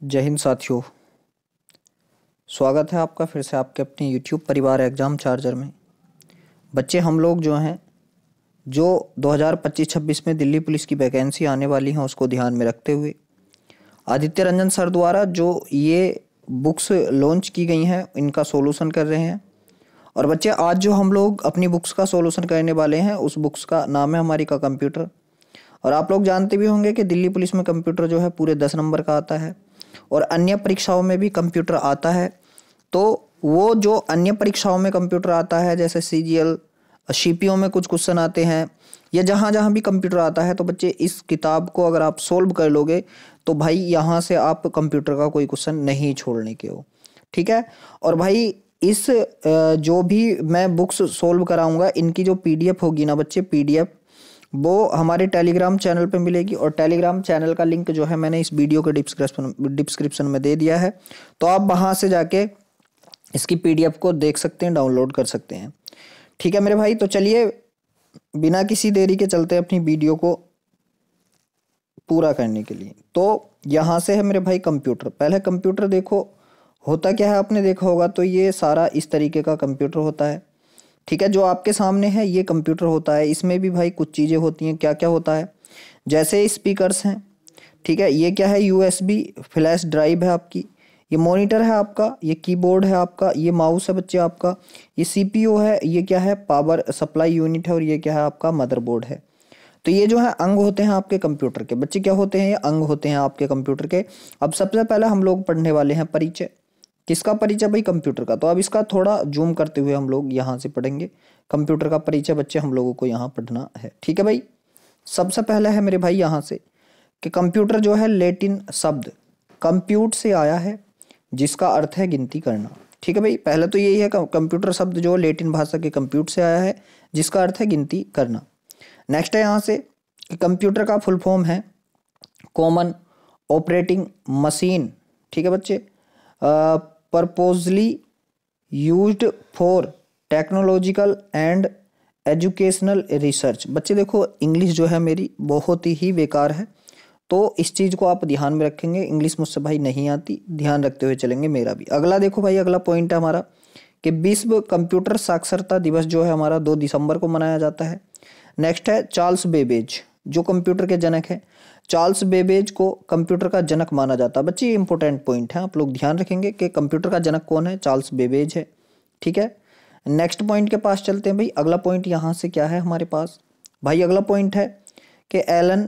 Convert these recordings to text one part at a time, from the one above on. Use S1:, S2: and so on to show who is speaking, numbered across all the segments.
S1: जय हिंद साथियों। स्वागत है आपका फिर से आपके अपने YouTube परिवार एग्ज़ाम चार्जर में। बच्चे हम लोग जो 2025-26 में दिल्ली पुलिस की वैकेंसी आने वाली हैं उसको ध्यान में रखते हुए आदित्य रंजन सर द्वारा जो ये बुक्स लॉन्च की गई हैं इनका सॉल्यूशन कर रहे हैं। और बच्चे आज जो हम लोग अपनी बुक्स का सॉल्यूशन करने वाले हैं उस बुक्स का नाम है हमारी का कंप्यूटर। और आप लोग जानते भी होंगे कि दिल्ली पुलिस में कंप्यूटर जो है पूरे 10 नंबर का आता है और अन्य परीक्षाओं में भी कंप्यूटर आता है। तो वो जो अन्य परीक्षाओं में कंप्यूटर आता है जैसे CGL CPO में कुछ क्वेश्चन आते हैं या जहाँ जहाँ भी कंप्यूटर आता है तो बच्चे इस किताब को अगर आप सोल्व कर लोगे तो भाई यहाँ से आप कंप्यूटर का कोई क्वेश्चन नहीं छोड़ने के हो, ठीक है। और भाई इस जो भी मैं बुक्स सोल्व कराऊंगा इनकी जो PDF होगी ना बच्चे, PDF वो हमारे टेलीग्राम चैनल पे मिलेगी और टेलीग्राम चैनल का लिंक जो है मैंने इस वीडियो के डिस्क्रिप्शन में दे दिया है। तो आप वहाँ से जाके इसकी PDF को देख सकते हैं, डाउनलोड कर सकते हैं, ठीक है मेरे भाई। तो चलिए बिना किसी देरी के चलते हैं अपनी वीडियो को पूरा करने के लिए। तो यहाँ से है मेरे भाई कंप्यूटर। पहले कंप्यूटर देखो होता क्या है, आपने देखा होगा तो ये सारा इस तरीके का कंप्यूटर होता है, ठीक है। जो आपके सामने है ये कंप्यूटर होता है। इसमें भी भाई कुछ चीज़ें होती हैं। क्या क्या होता है, जैसे स्पीकर्स हैं, ठीक है। ये क्या है, USB फ्लैश ड्राइव है आपकी, ये मॉनिटर है आपका, ये कीबोर्ड है आपका, ये माउस है बच्चे आपका, ये CPU है, ये क्या है पावर सप्लाई यूनिट है और ये क्या है आपका मदरबोर्ड है। तो ये जो है अंग होते हैं आपके कंप्यूटर के। बच्चे क्या होते हैं, ये अंग होते हैं आपके कंप्यूटर के। अब सबसे पहले हम लोग पढ़ने वाले हैं परिचय। किसका परिचय भाई, कंप्यूटर का। तो अब इसका थोड़ा जूम करते हुए हम लोग यहाँ से पढ़ेंगे। कंप्यूटर का परिचय बच्चे हम लोगों को यहाँ पढ़ना है, ठीक है भाई। सबसे पहले है मेरे भाई यहाँ से कि कंप्यूटर जो है लैटिन शब्द कंप्यूट से आया है जिसका अर्थ है गिनती करना, ठीक है भाई। पहले तो यही है कंप्यूटर शब्द जो लैटिन भाषा के कंप्यूट से आया है जिसका अर्थ है गिनती करना। नेक्स्ट है यहाँ से कि कंप्यूटर का फुल फॉर्म है कॉमन ऑपरेटिंग मशीन, ठीक है बच्चे। Purposely used for technological and educational research. बच्चे देखो इंग्लिश जो है मेरी बहुत ही बेकार है तो इस चीज़ को आप ध्यान में रखेंगे। इंग्लिश मुझसे भाई नहीं आती, ध्यान रखते हुए चलेंगे मेरा भी। अगला देखो भाई, अगला पॉइंट है हमारा कि विश्व कंप्यूटर साक्षरता दिवस जो है हमारा 2 दिसंबर को मनाया जाता है। नेक्स्ट है चार्ल्स बेबेज जो कंप्यूटर के जनक है। चार्ल्स बेबेज को कंप्यूटर का जनक माना जाता है। बच्चे ये इंपॉर्टेंट पॉइंट है, आप लोग ध्यान रखेंगे कि कंप्यूटर का जनक कौन है, चार्ल्स बेबेज है, ठीक है। नेक्स्ट पॉइंट के पास चलते हैं भाई। अगला पॉइंट यहाँ से क्या है हमारे पास भाई, अगला पॉइंट है कि एलन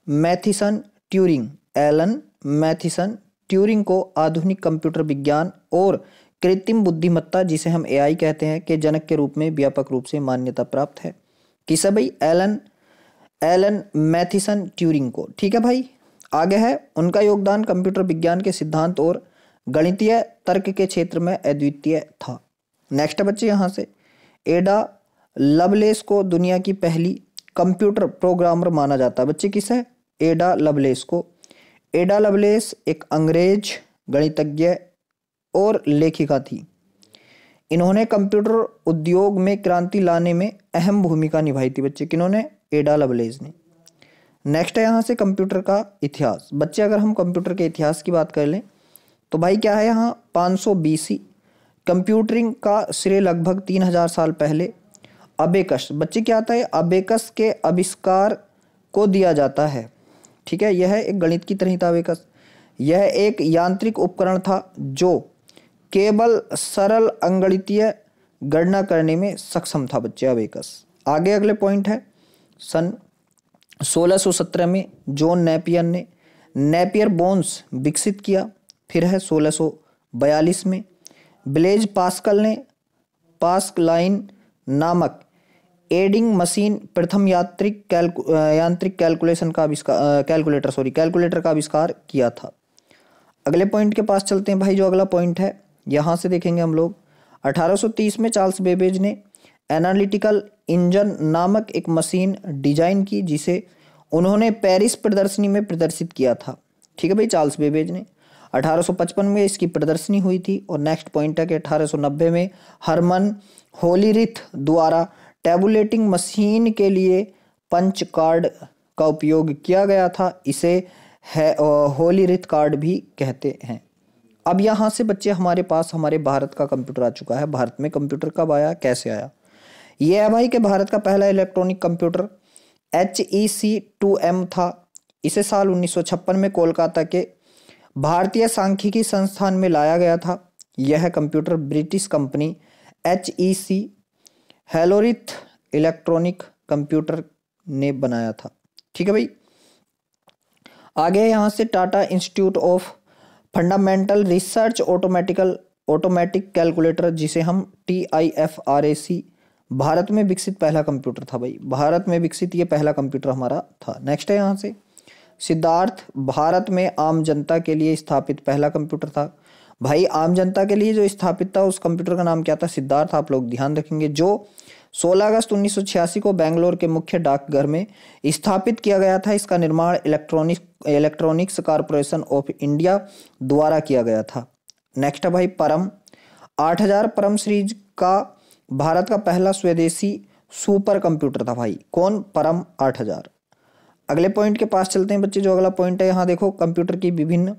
S1: मैथिसन ट्यूरिंग। एलन मैथिसन ट्यूरिंग को आधुनिक कंप्यूटर विज्ञान और कृत्रिम बुद्धिमत्ता जिसे हम AI कहते हैं के जनक के रूप में व्यापक रूप से मान्यता प्राप्त है। किस है भाई, एलन मैथिसन ट्यूरिंग को, ठीक है भाई। आगे है उनका योगदान कंप्यूटर विज्ञान के सिद्धांत और गणितीय तर्क के क्षेत्र में अद्वितीय था। नेक्स्ट बच्चे यहाँ से एडा लवलेस को दुनिया की पहली कंप्यूटर प्रोग्रामर माना जाता है। बच्चे किस है, एडा लवलेस को। एडा लवलेस एक अंग्रेज गणितज्ञ और लेखिका थी। इन्होंने कंप्यूटर उद्योग में क्रांति लाने में अहम भूमिका निभाई थी बच्चे। किन्होंने, एडा लवलेस ने। नेक्स्ट है यहाँ से कंप्यूटर का इतिहास। बच्चे अगर हम कंप्यूटर के इतिहास की बात कर लें तो भाई क्या है यहाँ 500 BC कंप्यूटरिंग का श्रेय लगभग 3000 साल पहले अबेकस। बच्चे क्या आता है, अबेकस के आविष्कार को दिया जाता है, ठीक है। यह एक गणित की तरह था अबेकस। यह एक यांत्रिक उपकरण था जो केवल सरल अंगणितीय गणना करने में सक्षम था बच्चे, अबेकस। आगे अगले पॉइंट है सन 1617 में जॉन नेपियर ने नेपियर बोन्स विकसित किया। फिर है 1642 में ब्लेज पास्कल ने पास्कलाइन नामक एडिंग मशीन प्रथम यांत्रिक कैलकुलेटर का आविष्कार किया था। अगले पॉइंट के पास चलते हैं भाई। जो अगला पॉइंट है यहाँ से देखेंगे हम लोग 1830 में चार्ल्स बेबेज ने एनालिटिकल इंजन नामक एक मशीन डिजाइन की जिसे उन्होंने पेरिस प्रदर्शनी में प्रदर्शित किया था, ठीक है भाई। चार्ल्स बेबेज ने 1855 में इसकी प्रदर्शनी हुई थी। और नेक्स्ट पॉइंट है कि 1890 में हरमन होलीरिथ द्वारा टैबुलेटिंग मशीन के लिए पंच कार्ड का उपयोग किया गया था। इसे है, होली रिथ कार्ड भी कहते हैं। अब यहाँ से बच्चे हमारे पास हमारे भारत का कंप्यूटर आ चुका है। भारत में कंप्यूटर कब आया, कैसे आया? ये है भाई कि भारत का पहला इलेक्ट्रॉनिक कंप्यूटर HEC2M था। इसे साल 1956 में कोलकाता के भारतीय सांख्यिकी संस्थान में लाया गया था। यह computer British company HEC Hollerith electronic computer ने बनाया था। ठीक है भाई। आगे यहाँ से Tata institute of fundamental research automatic calculator, जिसे हम TIFRAC, भारत में विकसित पहला कंप्यूटर था भाई। भारत में विकसित ये पहला कंप्यूटर हमारा था। नेक्स्ट है यहाँ से सिद्धार्थ, भारत में आम जनता के लिए स्थापित पहला कंप्यूटर था। भाई आम जनता के लिए जो स्थापित था उस कंप्यूटर का नाम क्या था? सिद्धार्थ। आप लोग ध्यान रखेंगे। जो 16 अगस्त 1986 को बेंगलोर के मुख्य डाकघर में स्थापित किया गया था। इसका निर्माण इलेक्ट्रॉनिक्स कॉरपोरेशन ऑफ इंडिया द्वारा किया गया था। नेक्स्ट है भाई परम, 8000 परम सीरीज का भारत का पहला स्वदेशी सुपर कंप्यूटर था भाई। कौन? परम 8000। अगले पॉइंट के पास चलते हैं बच्चे। जो अगला पॉइंट है यहाँ देखो, कंप्यूटर की विभिन्न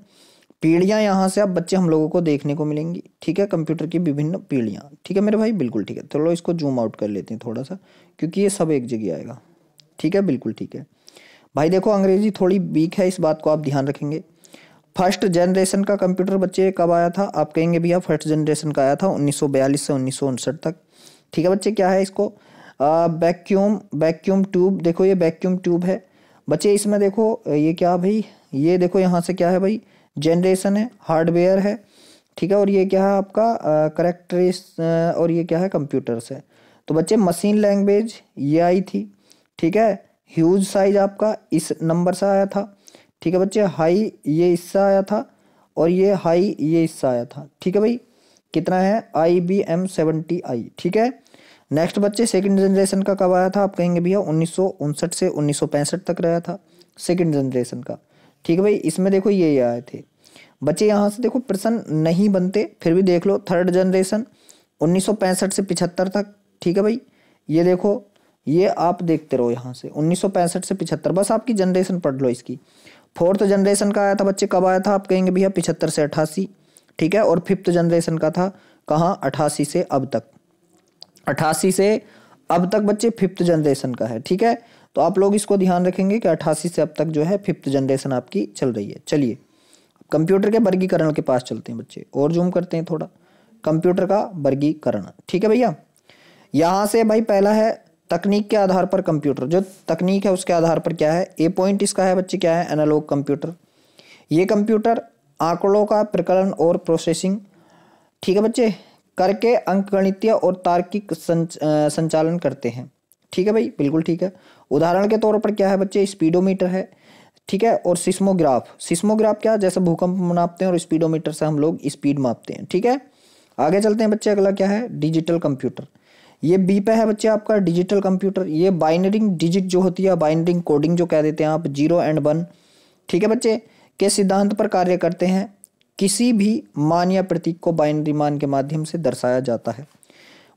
S1: पीढ़ियां यहाँ से अब बच्चे हम लोगों को देखने को मिलेंगी। ठीक है, कंप्यूटर की विभिन्न पीढ़ियां। ठीक है मेरे भाई, बिल्कुल ठीक है। चलो इसको जूम आउट कर लेते हैं थोड़ा सा, क्योंकि ये सब एक जगह आएगा। ठीक है, बिल्कुल ठीक है भाई। देखो अंग्रेजी थोड़ी वीक है, इस बात को आप ध्यान रखेंगे। फर्स्ट जनरेशन का कंप्यूटर बच्चे कब आया था? आप कहेंगे भैया फर्स्ट जनरेशन का आया था 1942 से 1959 तक। ठीक है बच्चे, क्या है इसको? Vacuum tube. देखो ये वैक्यूम ट्यूब है बच्चे। इसमें देखो ये क्या भाई, ये देखो यहाँ से क्या है भाई, जनरेशन है, हार्डवेयर है। ठीक है, और ये क्या है आपका करेक्टरिस, और ये क्या है? कंप्यूटर्स है। तो बच्चे मशीन लैंग्वेज ये आई थी। ठीक है, ह्यूज साइज आपका इस नंबर से आया था। ठीक है बच्चे, हाई ये इससे आया था, और ये हाई ये इससे आया था। ठीक है भाई, कितना है? IBM 70i। ठीक है। नेक्स्ट बच्चे सेकंड जनरेशन का कब आया था? आप कहेंगे भैया 1959 से 1965 तक रहा था सेकंड जनरेशन का। ठीक है भाई, इसमें देखो ये आए थे बच्चे। यहाँ से देखो प्रश्न नहीं बनते, फिर भी देख लो। थर्ड जनरेशन 1965 से 75 तक। ठीक है भाई, ये देखो, ये आप देखते रहो यहाँ से 1965 से 75, बस आपकी जनरेशन पढ़ लो इसकी। फोर्थ जनरेशन का आया था बच्चे, कब आया था? आप कहेंगे भैया 75 से 88। ठीक है, और फिफ्थ जनरेशन का था कहाँ? 88 से अब तक। 88 से अब तक बच्चे फिफ्थ जनरेशन का है। ठीक है, तो आप लोग इसको ध्यान रखेंगे कि 88 से अब तक जो है फिफ्थ जनरेशन आपकी चल रही है। चलिए कंप्यूटर के वर्गीकरण के पास चलते हैं बच्चे, और जूम करते हैं थोड़ा। कंप्यूटर का वर्गीकरण। ठीक है भैया, यहाँ से भाई पहला है तकनीक के आधार पर कंप्यूटर। जो तकनीक है उसके आधार पर क्या है? ए पॉइंट इसका है बच्चे, क्या है? Analogue computer. ये कंप्यूटर आंकड़ों का प्रकलन और प्रोसेसिंग, ठीक है बच्चे, करके अंकगणितीय और तार्किक संचालन करते हैं। ठीक है भाई, बिल्कुल ठीक है। उदाहरण के तौर पर क्या है बच्चे? स्पीडोमीटर है। ठीक है, और सिस्मोग्राफ क्या? जैसे भूकंप मापते हैं, और स्पीडोमीटर से हम लोग स्पीड मापते हैं। ठीक है, आगे चलते हैं बच्चे। अगला क्या है? Digital computer. ये बी पे है बच्चे आपका डिजिटल कंप्यूटर। ये बाइनरिंग डिजिट जो होती है, बाइनरिंग कोडिंग जो कह देते हैं आप, 0 और 1, ठीक है बच्चे, के सिद्धांत पर कार्य करते हैं। किसी भी मान या प्रतीक को बाइनरी मान के माध्यम से दर्शाया जाता है।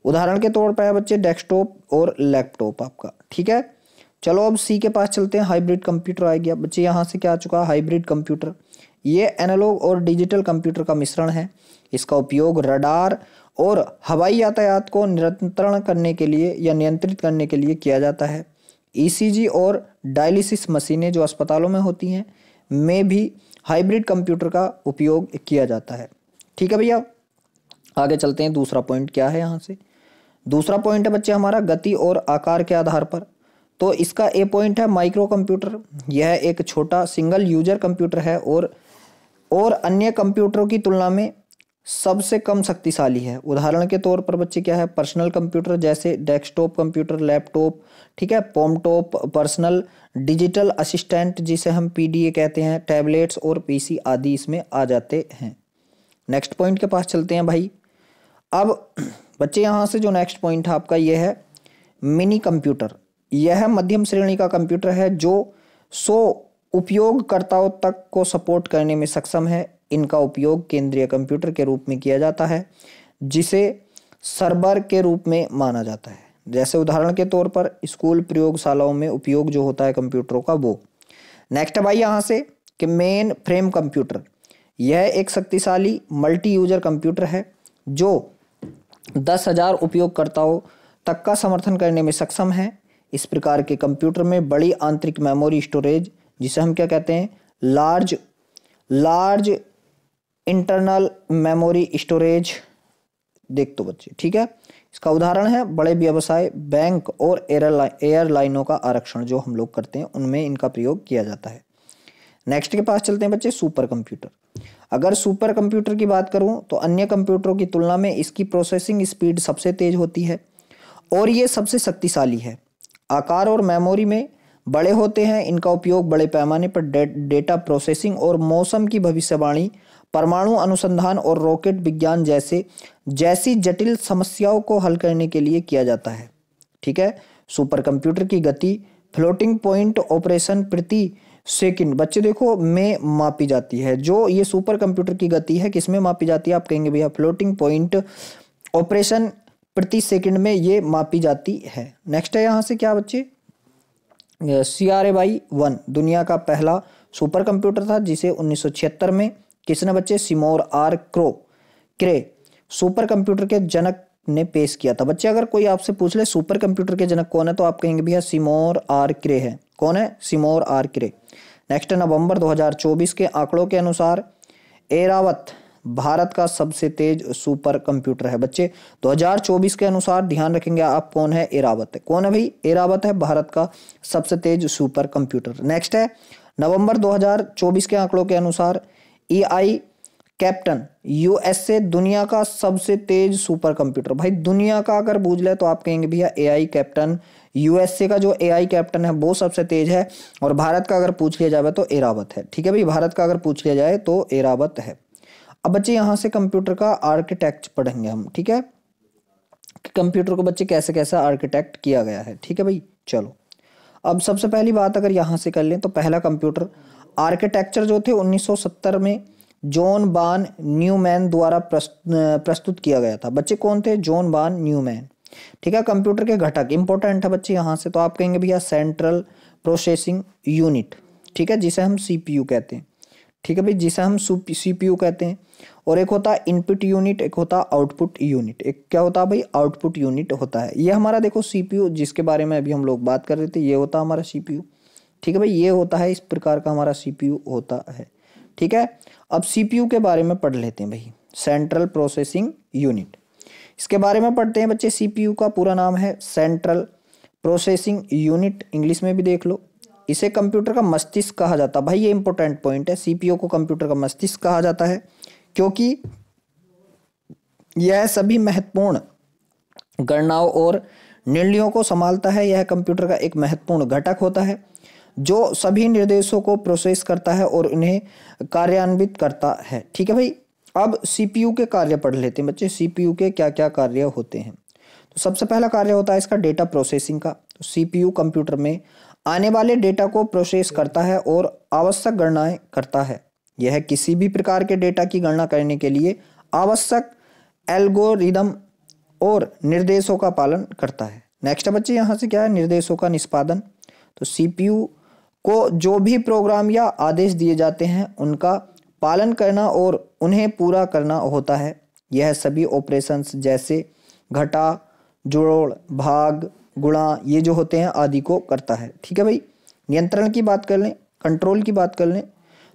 S1: उदाहरण के तौर पर है बच्चे डेस्कटॉप और लैपटॉप आपका। ठीक है, चलो अब सी के पास चलते हैं। हाइब्रिड कंप्यूटर आ गया बच्चे। यहाँ से क्या आ चुका है? Hybrid computer. ये एनालॉग और डिजिटल कंप्यूटर का मिश्रण है। इसका उपयोग रडार और हवाई यातायात को नियंत्रण करने के लिए या नियंत्रित करने के लिए किया जाता है। ECG और डायलिसिस मशीनें जो अस्पतालों में होती हैं में भी हाइब्रिड कंप्यूटर का उपयोग किया जाता है। ठीक है भैया, आगे चलते हैं। दूसरा पॉइंट क्या है यहाँ से? दूसरा पॉइंट है बच्चे हमारा गति और आकार के आधार पर। तो इसका ए पॉइंट है माइक्रो कंप्यूटर। यह एक छोटा सिंगल यूजर कंप्यूटर है और अन्य कंप्यूटरों की तुलना में सबसे कम शक्तिशाली है। उदाहरण के तौर पर बच्चे क्या है? पर्सनल कंप्यूटर, जैसे डेस्कटॉप कंप्यूटर, लैपटॉप, ठीक है, पॉमटॉप, पर्सनल डिजिटल असिस्टेंट जिसे हम PDA कहते हैं, टैबलेट्स और PC आदि इसमें आ जाते हैं। नेक्स्ट पॉइंट के पास चलते हैं भाई। अब बच्चे यहाँ से जो नेक्स्ट पॉइंट है आपका ये है मिनी कंप्यूटर। यह मध्यम श्रेणी का कंप्यूटर है जो 100 उपयोगकर्ताओं तक को सपोर्ट करने में सक्षम है। इनका उपयोग केंद्रीय कंप्यूटर के रूप में किया जाता है, जिसे सर्वर के रूप में माना जाता है। जैसे उदाहरण के तौर पर स्कूल प्रयोगशालाओं में उपयोग जो होता है कंप्यूटरों का वो। नेक्स्ट भाई यहाँ से कि मेन फ्रेम कंप्यूटर, यह एक शक्तिशाली मल्टी यूजर कंप्यूटर है जो 10,000 उपयोगकर्ताओं तक का समर्थन करने में सक्षम है। इस प्रकार के कंप्यूटर में बड़ी आंतरिक मेमोरी स्टोरेज, जिसे हम क्या कहते हैं, लार्ज इंटरनल मेमोरी स्टोरेज, देख तो बच्चे, ठीक है। इसका उदाहरण है बड़े व्यवसाय, बैंक और एयरलाइनों का आरक्षण जो हम लोग करते हैं उनमें इनका प्रयोग किया जाता है। नेक्स्ट के पास चलते हैं बच्चे, सुपर कंप्यूटर। अगर सुपर कंप्यूटर की बात करूं तो अन्य कंप्यूटरों की तुलना में इसकी प्रोसेसिंग स्पीड सबसे तेज होती है और ये सबसे शक्तिशाली है। आकार और मेमोरी में बड़े होते हैं। इनका उपयोग बड़े पैमाने पर डेटा प्रोसेसिंग और मौसम की भविष्यवाणी, परमाणु अनुसंधान और रॉकेट विज्ञान जैसी जटिल समस्याओं को हल करने के लिए किया जाता है, ठीक है। सुपर कंप्यूटर की गति फ्लोटिंग पॉइंट ऑपरेशन प्रति सेकंड, बच्चे देखो, में मापी जाती है। जो ये सुपर कंप्यूटर की गति है किसमें मापी जाती है, आप कहेंगे भैया फ्लोटिंग पॉइंट ऑपरेशन प्रति सेकंड में ये मापी जाती है। नेक्स्ट है यहाँ से क्या बच्चे, CRAY-1 दुनिया का पहला सुपर कंप्यूटर था जिसे 1976 में किसने बच्चे, सिमोर आर क्रे सुपर कंप्यूटर के जनक ने पेश किया था। बच्चे अगर कोई आपसे पूछ ले सुपर कंप्यूटर के जनक कौन है तो आप कहेंगे भैया सिमोर आर क्रे है। कौन है, सिमोर आर क्रे। नेक्स्ट, नवंबर 2024 के आंकड़ों के अनुसार एरावत भारत का सबसे तेज सुपर कंप्यूटर है। बच्चे 2024 के अनुसार ध्यान रखेंगे आप, कौन है, एरावत है। कौन है भाई, एरावत है भारत का सबसे तेज सुपर कंप्यूटर। नेक्स्ट है, नवंबर 2024 के आंकड़ों के अनुसार AI कैप्टन USA दुनिया का सबसे तेज सुपर कंप्यूटर। भाई दुनिया का अगर पूछ ले तो आप कहेंगे भैया AI कैप्टन, USA का जो AI कैप्टन है वो सबसे तेज है, और भारत का अगर पूछ लिया जाए तो एरावत है, ठीक है भाई। भारत का अगर पूछ लिया जाए तो एरावत है। अब बच्चे यहाँ से कंप्यूटर का आर्किटेक्ट पढ़ेंगे हम, ठीक है, कंप्यूटर को बच्चे कैसे कैसे आर्किटेक्ट किया गया है, ठीक है भाई। चलो अब सबसे पहली बात अगर यहाँ से कर लें तो पहला कंप्यूटर आर्किटेक्चर जो थे 1970 में जॉन बान न्यूमैन द्वारा प्रस्तुत किया गया था। बच्चे कौन थे, जॉन बान न्यूमैन, ठीक है। कंप्यूटर के घटक इंपॉर्टेंट है बच्चे यहाँ से, तो आप कहेंगे भैया सेंट्रल प्रोसेसिंग यूनिट, ठीक है, जिसे हम CPU कहते हैं, ठीक है भाई, जिसे हम CPU कहते हैं। और एक होता है इनपुट यूनिट, एक होता है आउटपुट यूनिट। एक क्या होता है भाई, आउटपुट यूनिट होता है। ये हमारा देखो CPU जिसके बारे में अभी हम लोग बात कर रहे थे, ये होता है हमारा CPU, ठीक है भाई, ये होता है, इस प्रकार का हमारा CPU होता है, ठीक है। अब CPU के बारे में पढ़ लेते हैं भाई, सेंट्रल प्रोसेसिंग यूनिट, इसके बारे में पढ़ते हैं बच्चे। CPU का पूरा नाम है सेंट्रल प्रोसेसिंग यूनिट, इंग्लिश में भी देख लो। इसे कंप्यूटर का मस्तिष्क कहा जाता है। भाई ये इंपॉर्टेंट पॉइंट है, CPU को कंप्यूटर का मस्तिष्क कहा जाता है क्योंकि यह सभी महत्वपूर्ण गणनाओं और निर्णयों को संभालता है। यह कंप्यूटर का एक महत्वपूर्ण घटक होता है जो सभी निर्देशों को प्रोसेस करता है और उन्हें कार्यान्वित करता है, ठीक है भाई। अब CPU के कार्य पढ़ लेते हैं बच्चे, CPU के क्या क्या कार्य होते हैं। तो सबसे पहला कार्य होता है इसका डेटा प्रोसेसिंग का। तो CPU कंप्यूटर में आने वाले डेटा को प्रोसेस करता है और आवश्यक गणनाएं करता है। यह किसी भी प्रकार के डेटा की गणना करने के लिए आवश्यक एल्गोरिदम और निर्देशों का पालन करता है। नेक्स्ट बच्चे यहाँ से क्या है, निर्देशों का निष्पादन। तो CPU को जो भी प्रोग्राम या आदेश दिए जाते हैं उनका पालन करना और उन्हें पूरा करना होता है। यह सभी ऑपरेशंस जैसे घटा, जोड़, भाग, गुणा, ये जो होते हैं आदि को करता है, ठीक है भाई। नियंत्रण की बात कर लें, कंट्रोल की बात कर लें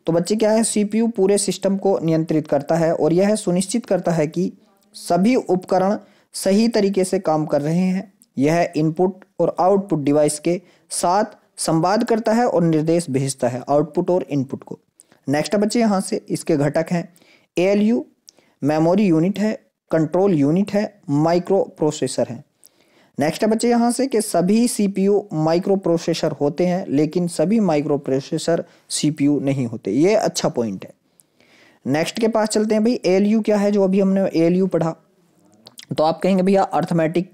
S1: तो बच्चे क्या है, CPU पूरे सिस्टम को नियंत्रित करता है और यह सुनिश्चित करता है कि सभी उपकरण सही तरीके से काम कर रहे हैं। यह इनपुट और आउटपुट डिवाइस के साथ संवाद करता है और निर्देश भेजता है आउटपुट और इनपुट को। नेक्स्ट बच्चे यहाँ से इसके घटक हैं, ALU मेमोरी यूनिट है, कंट्रोल यूनिट है, माइक्रो प्रोसेसर है। नेक्स्ट बच्चे यहाँ से कि सभी CPU माइक्रो प्रोसेसर होते हैं लेकिन सभी माइक्रो प्रोसेसर CPU नहीं होते, ये अच्छा पॉइंट है। नेक्स्ट के पास चलते हैं भाई, ALU क्या है, जो अभी हमने ALU पढ़ा। तो आप कहेंगे भैया अर्थमेटिक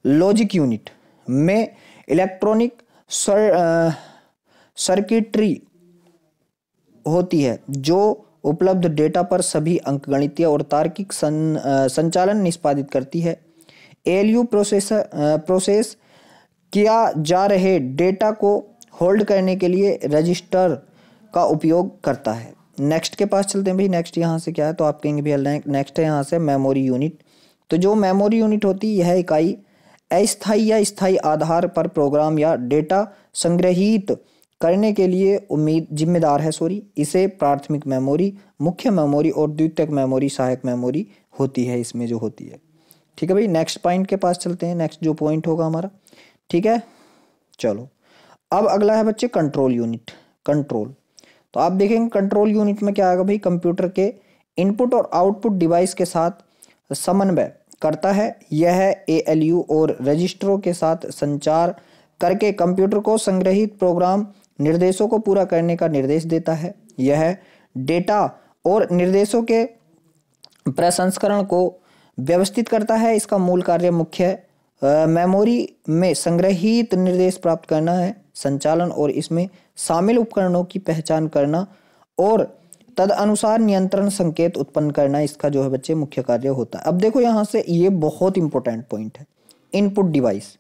S1: लॉजिक यूनिट में इलेक्ट्रॉनिक सर्किटरी होती है जो उपलब्ध डेटा पर सभी अंकगणितीय और तार्किक संचालन निष्पादित करती है। ALU प्रोसेस किया जा रहे डेटा को होल्ड करने के लिए रजिस्टर का उपयोग करता है। नेक्स्ट के पास चलते हैं भाई। नेक्स्ट यहाँ से क्या है, तो आप कहेंगे भैया नेक्स्ट है यहाँ से मेमोरी यूनिट। तो जो मेमोरी यूनिट होती है यह इकाई अस्थायी या स्थायी आधार पर प्रोग्राम या डेटा संग्रहित करने के लिए जिम्मेदार है। इसे प्राथमिक मेमोरी, मुख्य मेमोरी और द्वितीयक मेमोरी, सहायक मेमोरी होती है इसमें जो होती है। ठीक है भाई, नेक्स्ट पॉइंट के पास चलते हैं। नेक्स्ट जो पॉइंट होगा हमारा, ठीक है, चलो अब अगला है बच्चे कंट्रोल यूनिट। कंट्रोल, तो आप देखेंगे कंट्रोल यूनिट में क्या आएगा भाई, कंप्यूटर के इनपुट और आउटपुट डिवाइस के साथ समन्वय करता है। यह ALU और रजिस्टरों के साथ संचार करके कंप्यूटर को संग्रहित प्रोग्राम निर्देशों को पूरा करने का निर्देश देता है। यह डेटा और निर्देशों के प्रसंस्करण को व्यवस्थित करता है। इसका मूल कार्य मुख्य मेमोरी में संग्रहित निर्देश प्राप्त करना है, संचालन और इसमें शामिल उपकरणों की पहचान करना और तदनुसार नियंत्रण संकेत उत्पन्न करना, इसका जो है बच्चे मुख्य कार्य होता है। अब देखो यहाँ से ये बहुत इंपॉर्टेंट पॉइंट है, input device.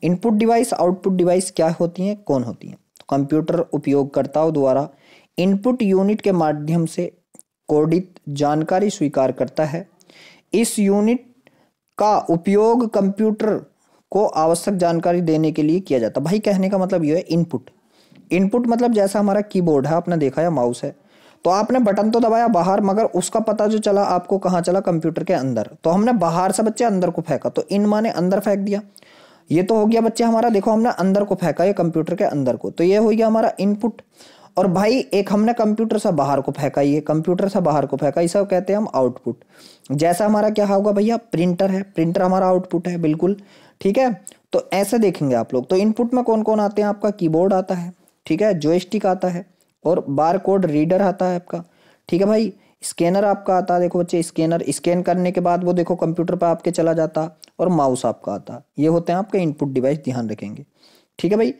S1: Input device, output device क्या होती हैं, कौन होती हैं? तो कंप्यूटर उपयोगकर्ताओं द्वारा इनपुट यूनिट के माध्यम से कोडित जानकारी स्वीकार करता है। इस यूनिट का उपयोग कंप्यूटर को आवश्यक जानकारी देने के लिए किया जाता है। भाई कहने का मतलब ये है इनपुट। इनपुट मतलब जैसा हमारा कीबोर्ड है, आपने देखा, या माउस है, तो आपने बटन तो दबाया बाहर, मगर उसका पता जो चला आपको कहाँ चला, कंप्यूटर के अंदर। तो हमने बाहर से बच्चे अंदर को फेंका, तो इन माने अंदर फेंक दिया। ये तो हो गया बच्चे हमारा, देखो हमने अंदर को फेंका, ये कंप्यूटर के अंदर को, तो ये हो गया हमारा इनपुट। और भाई एक हमने कंप्यूटर से बाहर को फेंका, ये कंप्यूटर से बाहर को फेंका, इसे कहते हैं हम आउटपुट। जैसा हमारा क्या होगा भैया, प्रिंटर है, प्रिंटर हमारा आउटपुट है, बिल्कुल ठीक है। तो ऐसे देखेंगे आप लोग। तो इनपुट में कौन कौन आते हैं, आपका कीबोर्ड आता है, ठीक है, जॉयस्टिक आता है, और बार कोड रीडर आता है आपका, ठीक है भाई, स्कैनर आपका आता है। देखो बच्चे, स्कैनर स्कैन करने के बाद वो देखो कंप्यूटर पर आपके चला जाता, और माउस आपका आता। ये होते हैं आपके इनपुट डिवाइस, ध्यान रखेंगे, ठीक है भाई।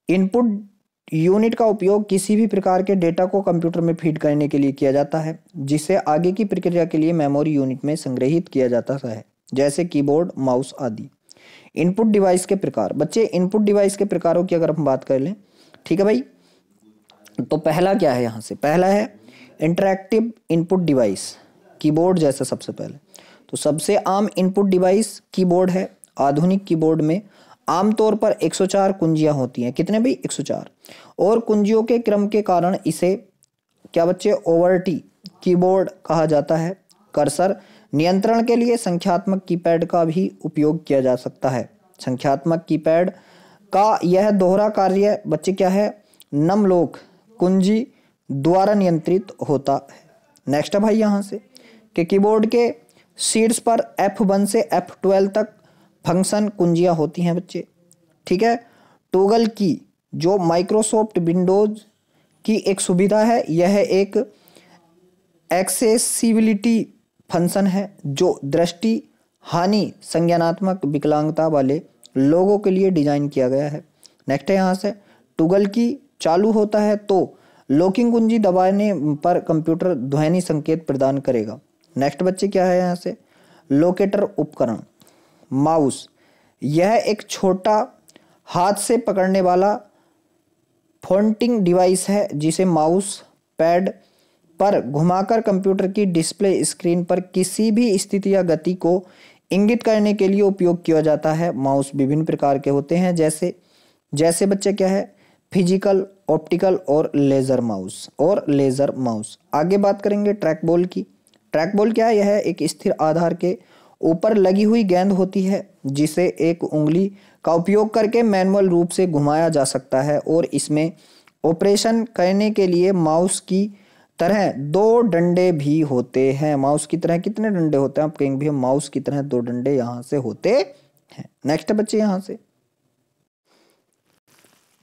S1: इनपुट यूनिट का उपयोग किसी भी प्रकार के डेटा को कंप्यूटर में फीड करने के लिए किया जाता है, जिसे आगे की प्रक्रिया के लिए मेमोरी यूनिट में संग्रहित किया जाता है, जैसे कीबोर्ड, माउस आदि। इनपुट डिवाइस के प्रकार, बच्चे इनपुट डिवाइस के प्रकारों की अगर हम बात कर लें, ठीक है भाई, तो पहला क्या है यहाँ से, पहला है इंटरैक्टिव इनपुट डिवाइस, कीबोर्ड जैसा सबसे पहले। तो सबसे आम इनपुट डिवाइस कीबोर्ड है। आधुनिक कीबोर्ड में आमतौर पर 104 कुंजियां होती हैं। कितने भाई, 104। और कुंजियों के क्रम के कारण इसे क्या बच्चे, ओवरटी कीबोर्ड कहा जाता है। कर्सर नियंत्रण के लिए संख्यात्मक कीपैड का भी उपयोग किया जा सकता है। संख्यात्मक कीपैड का यह दोहरा कार्य बच्चे क्या है, नमलोक कुंजी द्वारा नियंत्रित होता है। नेक्स्ट है भाई यहाँ से कि कीबोर्ड के शीर्ष पर F1 से F12 तक फंक्शन कुंजियां होती हैं बच्चे, ठीक है। टॉगल की जो माइक्रोसॉफ्ट विंडोज की एक सुविधा है, यह एक एक्सेसिबिलिटी फंक्शन है जो दृष्टि हानि संज्ञानात्मक विकलांगता वाले लोगों के लिए डिजाइन किया गया है। नेक्स्ट है यहाँ से, टॉगल की चालू होता है तो लॉकिंग कुंजी दबाने पर कंप्यूटर ध्वनि संकेत प्रदान करेगा। नेक्स्ट बच्चे क्या है यहाँ से, लोकेटर उपकरण, माउस, यह एक छोटा हाथ से पकड़ने वाला पॉइंटिंग डिवाइस है जिसे माउस पैड पर घुमाकर कंप्यूटर की डिस्प्ले स्क्रीन पर किसी भी स्थिति या गति को इंगित करने के लिए उपयोग किया जाता है। माउस विभिन्न प्रकार के होते हैं, जैसे बच्चे क्या है, फिजिकल, ऑप्टिकल और लेजर माउस। आगे बात करेंगे ट्रैक बॉल की। ट्रैक बॉल क्या है, यह एक स्थिर आधार के ऊपर लगी हुई गेंद होती है जिसे एक उंगली का उपयोग करके मैनुअल रूप से घुमाया जा सकता है, और इसमें ऑपरेशन करने के लिए माउस की तरह 2 डंडे भी होते हैं। माउस की तरह कितने डंडे होते हैं, आप कहेंगे भी माउस की तरह 2 डंडे यहाँ से होते हैं। नेक्स्ट बच्चे यहाँ से,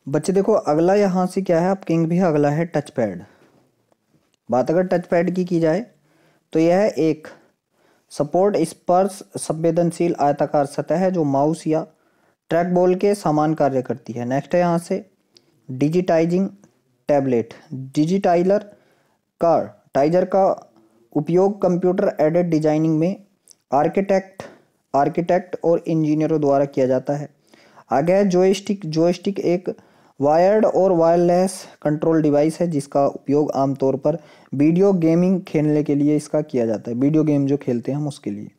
S1: बच्चे देखो अगला यहाँ से क्या है, आप कहेंगे भी अगला है टच पैड। बात अगर टच पैड की जाए तो यह एक सपोर्ट स्पर्श संवेदनशील आयताकार सतह है जो माउस या ट्रैक बॉल के समान कार्य करती है। नेक्स्ट है यहाँ से डिजिटाइजिंग टैबलेट। टाइजर का उपयोग कंप्यूटर एडेड डिजाइनिंग में आर्किटेक्ट और इंजीनियरों द्वारा किया जाता है। आगे है जॉयस्टिक एक वायर्ड और वायरलेस कंट्रोल डिवाइस है जिसका उपयोग आमतौर पर वीडियो गेमिंग खेलने के लिए इसका किया जाता है, वीडियो गेम जो खेलते हैं हम उसके लिए।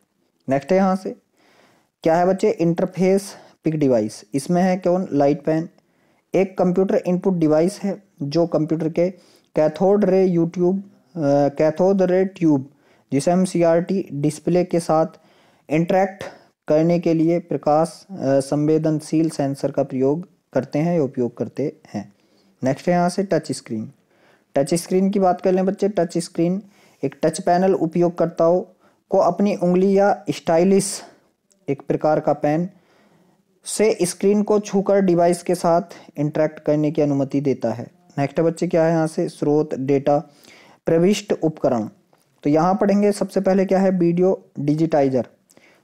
S1: नेक्स्ट है यहाँ से क्या है बच्चे, इंटरफेस पिक डिवाइस। इसमें है कौन, लाइट पेन। एक कंप्यूटर इनपुट डिवाइस है जो कंप्यूटर के कैथोड रे ट्यूब जिसे हम CRT डिस्प्ले के साथ इंटरेक्ट करने के लिए प्रकाश संवेदनशील सेंसर का प्रयोग करते हैं या उपयोग करते हैं। नेक्स्ट है यहाँ से टच स्क्रीन। टच स्क्रीन की बात कर लें बच्चे, टच स्क्रीन एक टच पैनल उपयोगकर्ताओं को अपनी उंगली या स्टाइलिश एक प्रकार का पेन से स्क्रीन को छूकर डिवाइस के साथ इंटरेक्ट करने की अनुमति देता है। नेक्स्ट बच्चे क्या है यहाँ से, स्रोत डेटा प्रविष्ट उपकरण। तो यहाँ पढ़ेंगे सबसे पहले क्या है, वीडियो डिजिटाइजर।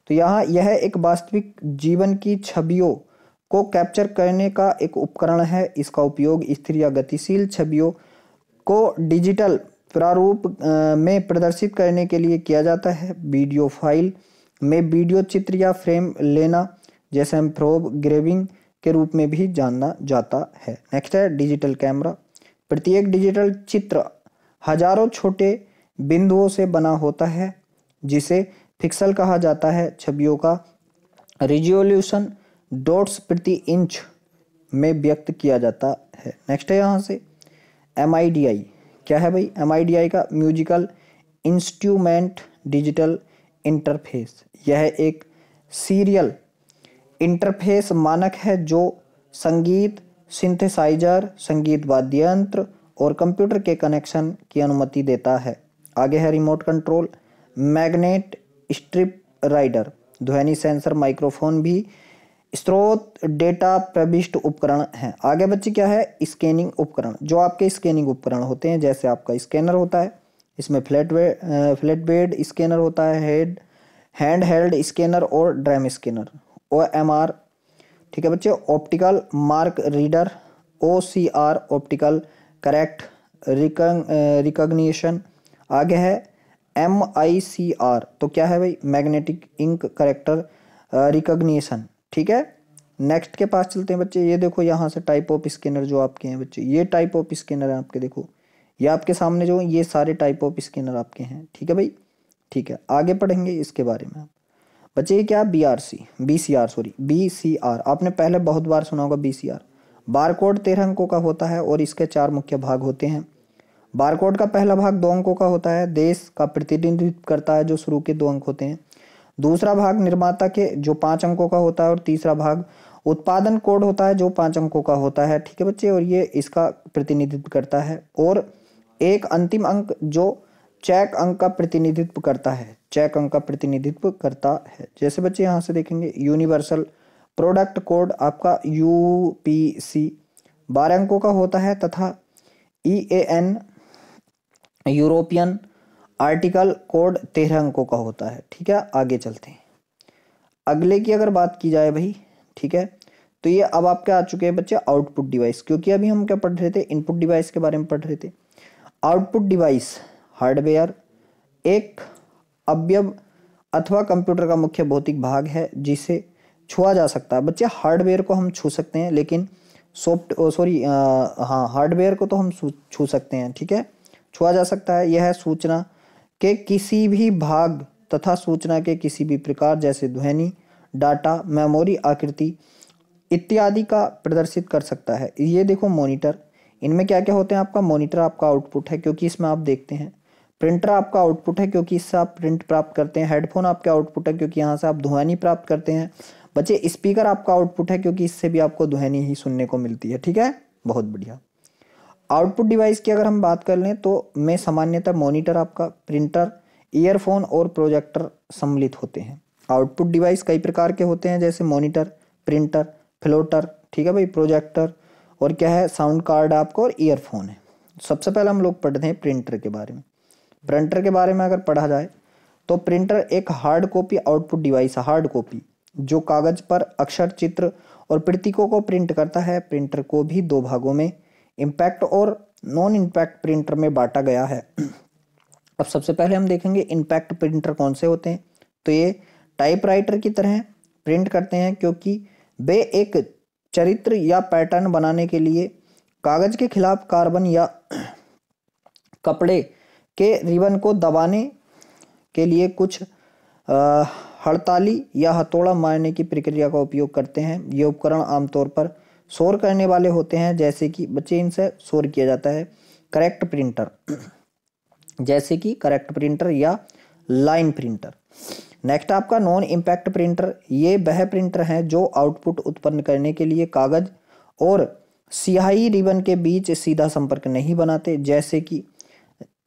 S1: तो यहाँ यह एक वास्तविक जीवन की छवियों को कैप्चर करने का एक उपकरण है। इसका उपयोग स्थिर या गतिशील छवियों को डिजिटल प्रारूप में प्रदर्शित करने के लिए किया जाता है। वीडियो फाइल में वीडियो चित्र या फ्रेम लेना जैसे हम प्रोब ग्रेविंग के रूप में भी जाना जाता है। नेक्स्ट है डिजिटल कैमरा। प्रत्येक डिजिटल चित्र हजारों छोटे बिंदुओं से बना होता है जिसे पिक्सल कहा जाता है। छवियों का रिजोल्यूशन डॉट्स प्रति इंच में व्यक्त किया जाता है। नेक्स्ट है यहाँ से MIDI। क्या है भाई, MIDI का म्यूजिकल इंस्ट्रूमेंट डिजिटल इंटरफेस। यह एक सीरियल इंटरफेस मानक है जो संगीत सिंथेसाइजर, संगीत वाद्य यंत्र और कंप्यूटर के कनेक्शन की अनुमति देता है। आगे है remote control magnet strip rider. ध्वनि सेंसर माइक्रोफोन भी स्रोत डेटा प्रविष्ट उपकरण हैं। आगे बच्चे क्या है, स्कैनिंग उपकरण। जो आपके स्कैनिंग उपकरण होते हैं जैसे आपका स्कैनर होता है, इसमें फ्लैट बेड स्कैनर होता है, हैंड हेल्ड स्कैनर और ड्रम स्कैनर OMR। ठीक है बच्चे, optical mark reader OCR optical correct recognition. आगे है MICR। तो क्या है भाई, मैग्नेटिक इंक करेक्टर रिकॉग्निशन। ठीक है, नेक्स्ट के पास चलते हैं बच्चे। ये देखो यहाँ से टाइप ऑफ स्कैनर जो आपके हैं बच्चे, ये टाइप ऑफ स्कैनर है आपके, देखो ये आपके सामने जो ये सारे टाइप ऑफ स्कैनर आपके हैं। ठीक है भाई, ठीक है, आगे पढ़ेंगे इसके बारे में बच्चे। ये क्या, BCR। आपने पहले बहुत बार सुना होगा BCR। बारकोड 13 अंकों का होता है और इसके 4 मुख्य भाग होते हैं। बारकोड का पहला भाग 2 अंकों का होता है, देश का प्रतिनिधित्व करता है जो शुरू के 2 अंक होते हैं। दूसरा भाग निर्माता के जो 5 अंकों का होता है और तीसरा भाग उत्पादन कोड होता है जो 5 अंकों का होता है। ठीक है बच्चे, और ये इसका प्रतिनिधित्व करता है। और एक अंतिम अंक जो चेक अंक का प्रतिनिधित्व करता है, चेक अंक का प्रतिनिधित्व करता है। जैसे बच्चे यहाँ से देखेंगे यूनिवर्सल प्रोडक्ट कोड आपका UPC 12 अंकों का होता है तथा EAN यूरोपियन आर्टिकल कोड 13 अंकों का होता है। ठीक है, आगे चलते हैं। अगले की अगर बात की जाए भाई, ठीक है, तो ये अब आपके आ चुके हैं बच्चे आउटपुट डिवाइस, क्योंकि अभी हम क्या पढ़ रहे थे, इनपुट डिवाइस के बारे में पढ़ रहे थे। आउटपुट डिवाइस हार्डवेयर एक अवयव अथवा कंप्यूटर का मुख्य भौतिक भाग है जिसे छुआ जा सकता है। बच्चे हार्डवेयर को हम छू सकते हैं लेकिन हार्डवेयर को तो हम छू सकते हैं, ठीक है, छुआ जा सकता है। यह सूचना के किसी भी भाग तथा सूचना के किसी भी प्रकार जैसे ध्वनि, डाटा, मेमोरी, आकृति इत्यादि का प्रदर्शित कर सकता है। ये देखो मॉनिटर, इनमें क्या क्या होते हैं, आपका मॉनिटर आपका आउटपुट है क्योंकि इसमें आप देखते हैं। प्रिंटर आपका आउटपुट है क्योंकि इससे आप प्रिंट प्राप्त करते हैं। हेडफोन आपका आउटपुट है क्योंकि यहाँ से आप ध्वनि प्राप्त करते हैं। बच्चे स्पीकर आपका आउटपुट है क्योंकि इससे भी आपको ध्वनि ही सुनने को मिलती है। ठीक है, बहुत बढ़िया। आउटपुट डिवाइस की अगर हम बात कर लें तो में सामान्यतः मॉनिटर आपका, प्रिंटर, ईयरफोन और प्रोजेक्टर सम्मिलित होते हैं। आउटपुट डिवाइस कई प्रकार के होते हैं जैसे मॉनिटर, प्रिंटर, फ्लोटर, ठीक है भाई, प्रोजेक्टर और क्या है, साउंड कार्ड आपको और ईयरफोन है। सबसे पहले हम लोग पढ़ते हैं प्रिंटर के बारे में। प्रिंटर के बारे में अगर पढ़ा जाए तो प्रिंटर एक हार्ड कॉपी आउटपुट डिवाइस है, हार्ड कॉपी जो कागज पर अक्षर, चित्र और प्रतीकों को प्रिंट करता है। प्रिंटर को भी 2 भागों में, इम्पैक्ट और नॉन इम्पैक्ट प्रिंटर में बांटा गया है। अब सबसे पहले हम देखेंगे इम्पैक्ट प्रिंटर कौन से होते हैं। तो ये टाइपराइटर की तरह प्रिंट करते हैं क्योंकि वे एक चरित्र या पैटर्न बनाने के लिए कागज के खिलाफ कार्बन या कपड़े के रिबन को दबाने के लिए कुछ हड़ताली या हथौड़ा मारने की प्रक्रिया का उपयोग करते हैं। ये उपकरण आमतौर पर शोर करने वाले होते हैं, जैसे कि बच्चे इनसे शोर किया जाता है। करेक्ट प्रिंटर, जैसे कि करेक्ट प्रिंटर या लाइन प्रिंटर। नेक्स्ट आपका नॉन इम्पैक्ट प्रिंटर। ये वह प्रिंटर हैं जो आउटपुट उत्पन्न करने के लिए कागज और स्याही रिबन के बीच सीधा संपर्क नहीं बनाते, जैसे कि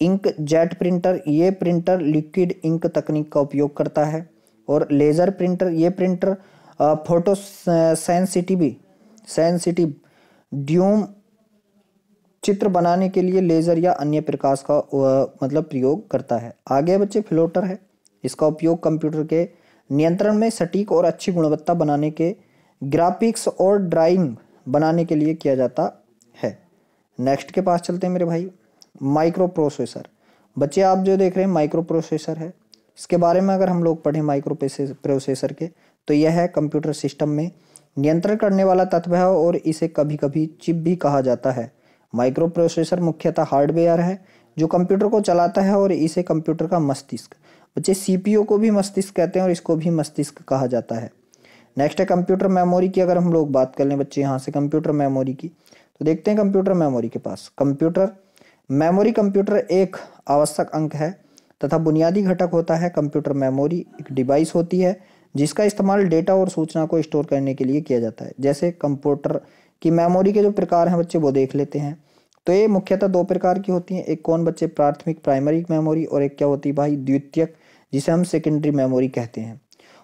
S1: इंक जेट प्रिंटर। ये प्रिंटर लिक्विड इंक तकनीक का उपयोग करता है। और लेज़र प्रिंटर, ये प्रिंटर फोटो सेंसिटिव ड्यूम चित्र बनाने के लिए लेज़र या अन्य प्रकाश का मतलब प्रयोग करता है। आगे बच्चे फ्लोटर है। इसका उपयोग कंप्यूटर के नियंत्रण में सटीक और अच्छी गुणवत्ता बनाने के ग्राफिक्स और ड्राइंग बनाने के लिए किया जाता है। नेक्स्ट के पास चलते हैं मेरे भाई, माइक्रो प्रोसेसर। बच्चे आप जो देख रहे हैं माइक्रो प्रोसेसर है, इसके बारे में अगर हम लोग पढ़ें माइक्रो प्रोसेसर के, तो यह है कंप्यूटर सिस्टम में नियंत्रण करने वाला तत्व है और इसे कभी कभी चिप भी कहा जाता है। माइक्रो प्रोसेसर मुख्यतः हार्डवेयर है जो कंप्यूटर को चलाता है और इसे कंप्यूटर का मस्तिष्क, बच्चे सीपीयू को भी मस्तिष्क कहते हैं और इसको भी मस्तिष्क कहा जाता है। नेक्स्ट है कंप्यूटर मेमोरी की। अगर हम लोग बात कर लें बच्चे यहाँ से कंप्यूटर मेमोरी की, तो देखते हैं कंप्यूटर मेमोरी के पास। कंप्यूटर मेमोरी कंप्यूटर एक आवश्यक अंग है तथा बुनियादी घटक होता है। कंप्यूटर मेमोरी एक डिवाइस होती है जिसका इस्तेमाल डेटा और सूचना को स्टोर करने के लिए किया जाता है। जैसे कंप्यूटर की मेमोरी के जो प्रकार हैं बच्चे वो देख लेते हैं। तो ये मुख्यतः दो प्रकार की होती हैं। एक कौन बच्चे, प्राथमिक प्राइमरी मेमोरी, और एक क्या होती है भाई, द्वितीयक, जिसे हम सेकेंडरी मेमोरी कहते हैं।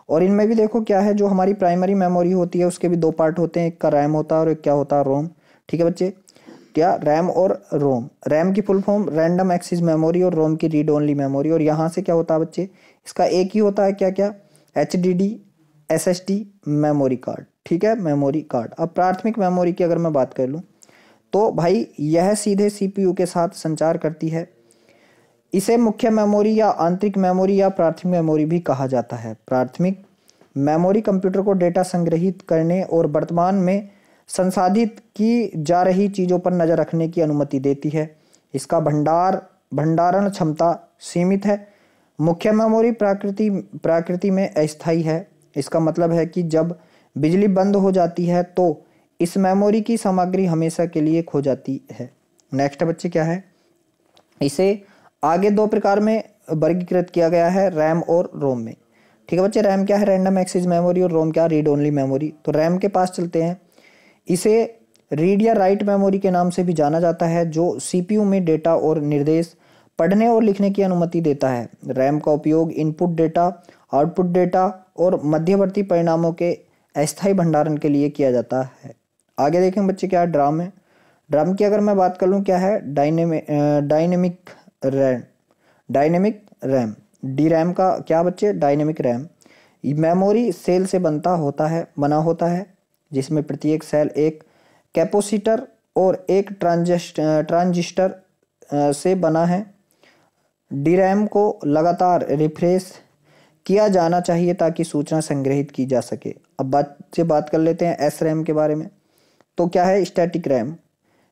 S1: और इनमें भी देखो क्या है, जो हमारी प्राइमरी मेमोरी होती है उसके भी दो पार्ट होते हैं, एक का रैम होता है और एक क्या होता है, रोम। ठीक है बच्चे, क्या रैम और रोम। रैम की full form random access memory और रोम की रीड ओनली मेमोरी। और यहाँ से क्या होता है बच्चे, इसका एक ही होता है क्या क्या, HDD SSD मेमोरी कार्ड। ठीक है, मेमोरी कार्ड। अब प्राथमिक मेमोरी की अगर मैं बात कर लूँ तो भाई यह सीधे CPU के साथ संचार करती है। इसे मुख्य मेमोरी या आंतरिक मेमोरी या प्राथमिक मेमोरी भी कहा जाता है। प्राथमिक मेमोरी कंप्यूटर को डेटा संग्रहित करने और वर्तमान में संसाधित की जा रही चीज़ों पर नज़र रखने की अनुमति देती है। इसका भंडारण क्षमता सीमित है। मुख्य मेमोरी प्रकृति में अस्थायी है। इसका मतलब है कि जब बिजली बंद हो जाती है तो इस मेमोरी की सामग्री हमेशा के लिए खो जाती है। नेक्स्ट बच्चे क्या है, इसे आगे दो प्रकार में वर्गीकृत किया गया है, रैम और रोम में। ठीक है बच्चे, रैम क्या है, रैंडम एक्सेस मेमोरी, और रोम क्या, रीड ओनली मेमोरी। तो रैम के पास चलते हैं। इसे रीड या राइट मेमोरी के नाम से भी जाना जाता है, जो CPU में डेटा और निर्देश पढ़ने और लिखने की अनुमति देता है। रैम का उपयोग इनपुट डेटा, आउटपुट डेटा और मध्यवर्ती परिणामों के अस्थायी भंडारण के लिए किया जाता है। आगे देखें बच्चे क्या ड्राम है। ड्राम की अगर मैं बात कर लूँ क्या है, डायनेमिक रैम। डी रैम का क्या बच्चे, डायनेमिक रैम। मेमोरी सेल से बना होता है जिसमें प्रत्येक सेल एक कैपेसिटर और एक ट्रांजिस्टर से बना है। डी रैम को लगातार रिफ्रेश किया जाना चाहिए ताकि सूचना संग्रहित की जा सके। अब बात कर लेते हैं एस रैम के बारे में। तो क्या है, स्टैटिक रैम।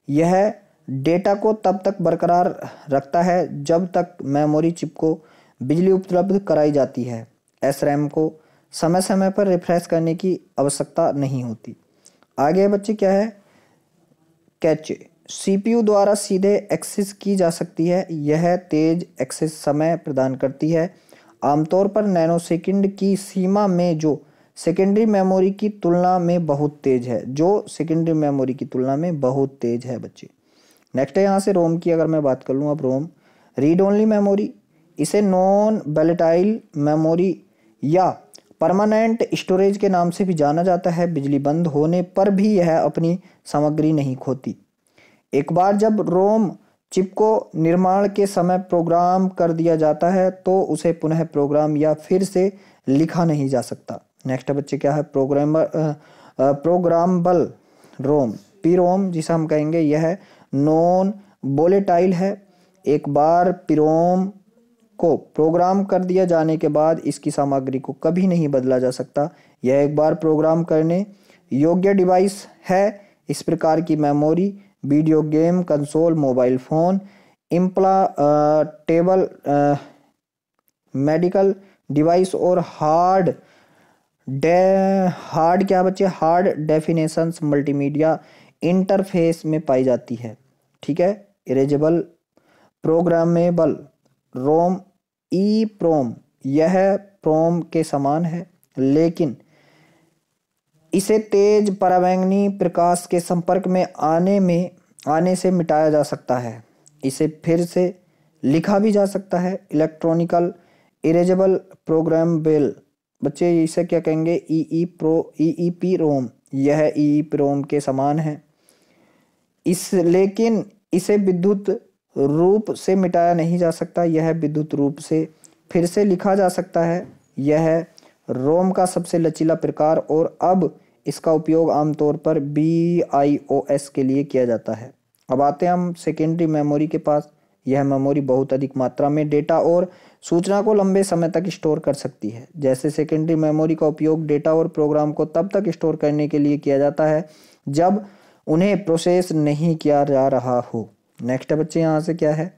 S1: यह डेटा को तब तक बरकरार रखता है जब तक मेमोरी चिप को बिजली उपलब्ध कराई जाती है। एस रैम को समय समय पर रिफ्रेश करने की आवश्यकता नहीं होती। आगे बच्चे क्या है, कैचे। CPU द्वारा सीधे एक्सेस की जा सकती है। यह तेज एक्सेस समय प्रदान करती है, आमतौर पर नैनोसेकंड की सीमा में, जो सेकेंडरी मेमोरी की तुलना में बहुत तेज है। बच्चे नेक्स्ट है यहाँ से रोम की अगर मैं बात कर लूँ। अब रोम रीड ओनली मेमोरी। इसे नॉन वोलेटाइल मेमोरी या परमानेंट स्टोरेज के नाम से भी जाना जाता है। बिजली बंद होने पर भी यह अपनी सामग्री नहीं खोती। एक बार जब रोम चिप को निर्माण के समय प्रोग्राम कर दिया जाता है तो उसे पुनः प्रोग्राम या फिर से लिखा नहीं जा सकता। नेक्स्ट बच्चे क्या है, प्रोग्रामेबल रोम, पीरोम जिसे हम कहेंगे, यह नॉन वोलेटाइल है। एक बार पीरोम को प्रोग्राम कर दिया जाने के बाद इसकी सामग्री को कभी नहीं बदला जा सकता। यह एक बार प्रोग्राम करने योग्य डिवाइस है इस प्रकार की memory video game console mobile phone implantable medical device और हार्ड क्या बच्चे हार्ड डेफिनेशंस मल्टीमीडिया इंटरफेस में पाई जाती है। ठीक है, इरेजेबल प्रोग्रामेबल रोम ई प्रोम, यह प्रोम के समान है लेकिन इसे तेज पराबैंगनी प्रकाश के संपर्क में आने से मिटाया जा सकता है। इसे फिर से लिखा भी जा सकता है। इलेक्ट्रॉनिकल इरेजेबल प्रोग्रामेबल बच्चे इसे क्या कहेंगे ई पी रोम, यह ई प्रोम के समान है लेकिन इसे विद्युत रूप से मिटाया नहीं जा सकता, यह विद्युत रूप से फिर से लिखा जा सकता है। यह रोम का सबसे लचीला प्रकार और अब इसका उपयोग आमतौर पर BIOS के लिए किया जाता है। अब आते हैं हम सेकेंडरी मेमोरी के पास। यह मेमोरी बहुत अधिक मात्रा में डेटा और सूचना को लंबे समय तक स्टोर कर सकती है। जैसे सेकेंडरी मेमोरी का उपयोग डेटा और प्रोग्राम को तब तक स्टोर करने के लिए किया जाता है जब उन्हें प्रोसेस नहीं किया जा रहा हो। नेक्स्ट बच्चे यहाँ से क्या है,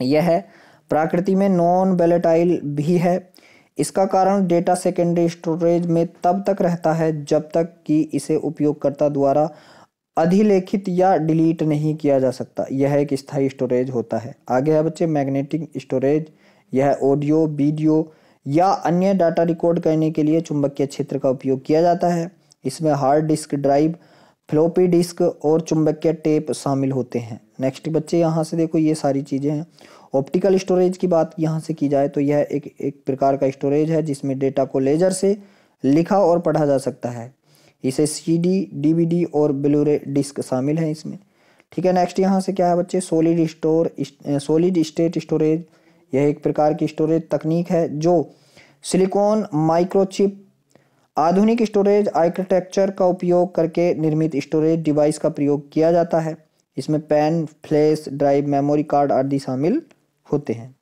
S1: यह प्रकृति में नॉन वोलेटाइल भी है। इसका कारण डेटा सेकेंडरी स्टोरेज में तब तक रहता है जब तक कि इसे उपयोगकर्ता द्वारा अधिलेखित या डिलीट नहीं किया जा सकता। यह एक स्थायी स्टोरेज होता है। आगे है बच्चे मैग्नेटिक स्टोरेज। यह ऑडियो वीडियो या अन्य डाटा रिकॉर्ड करने के लिए चुंबकीय क्षेत्र का उपयोग किया जाता है। इसमें hard disk drive floppy disk और चुंबकीय टेप शामिल होते हैं। नेक्स्ट बच्चे यहाँ से देखो ये सारी चीज़ें हैं। ऑप्टिकल स्टोरेज की बात यहाँ से की जाए तो यह एक प्रकार का स्टोरेज है जिसमें डेटा को लेजर से लिखा और पढ़ा जा सकता है। इसे CD DVD और ब्लूरे डिस्क शामिल हैं इसमें। ठीक है, नेक्स्ट यहाँ से क्या है बच्चे, सॉलिड स्टेट स्टोरेज। यह एक प्रकार की स्टोरेज तकनीक है जो सिलिकॉन माइक्रोचिप आधुनिक स्टोरेज आर्किटेक्चर का उपयोग करके निर्मित स्टोरेज डिवाइस का प्रयोग किया जाता है। इसमें pen flash drive memory card आदि शामिल होते हैं।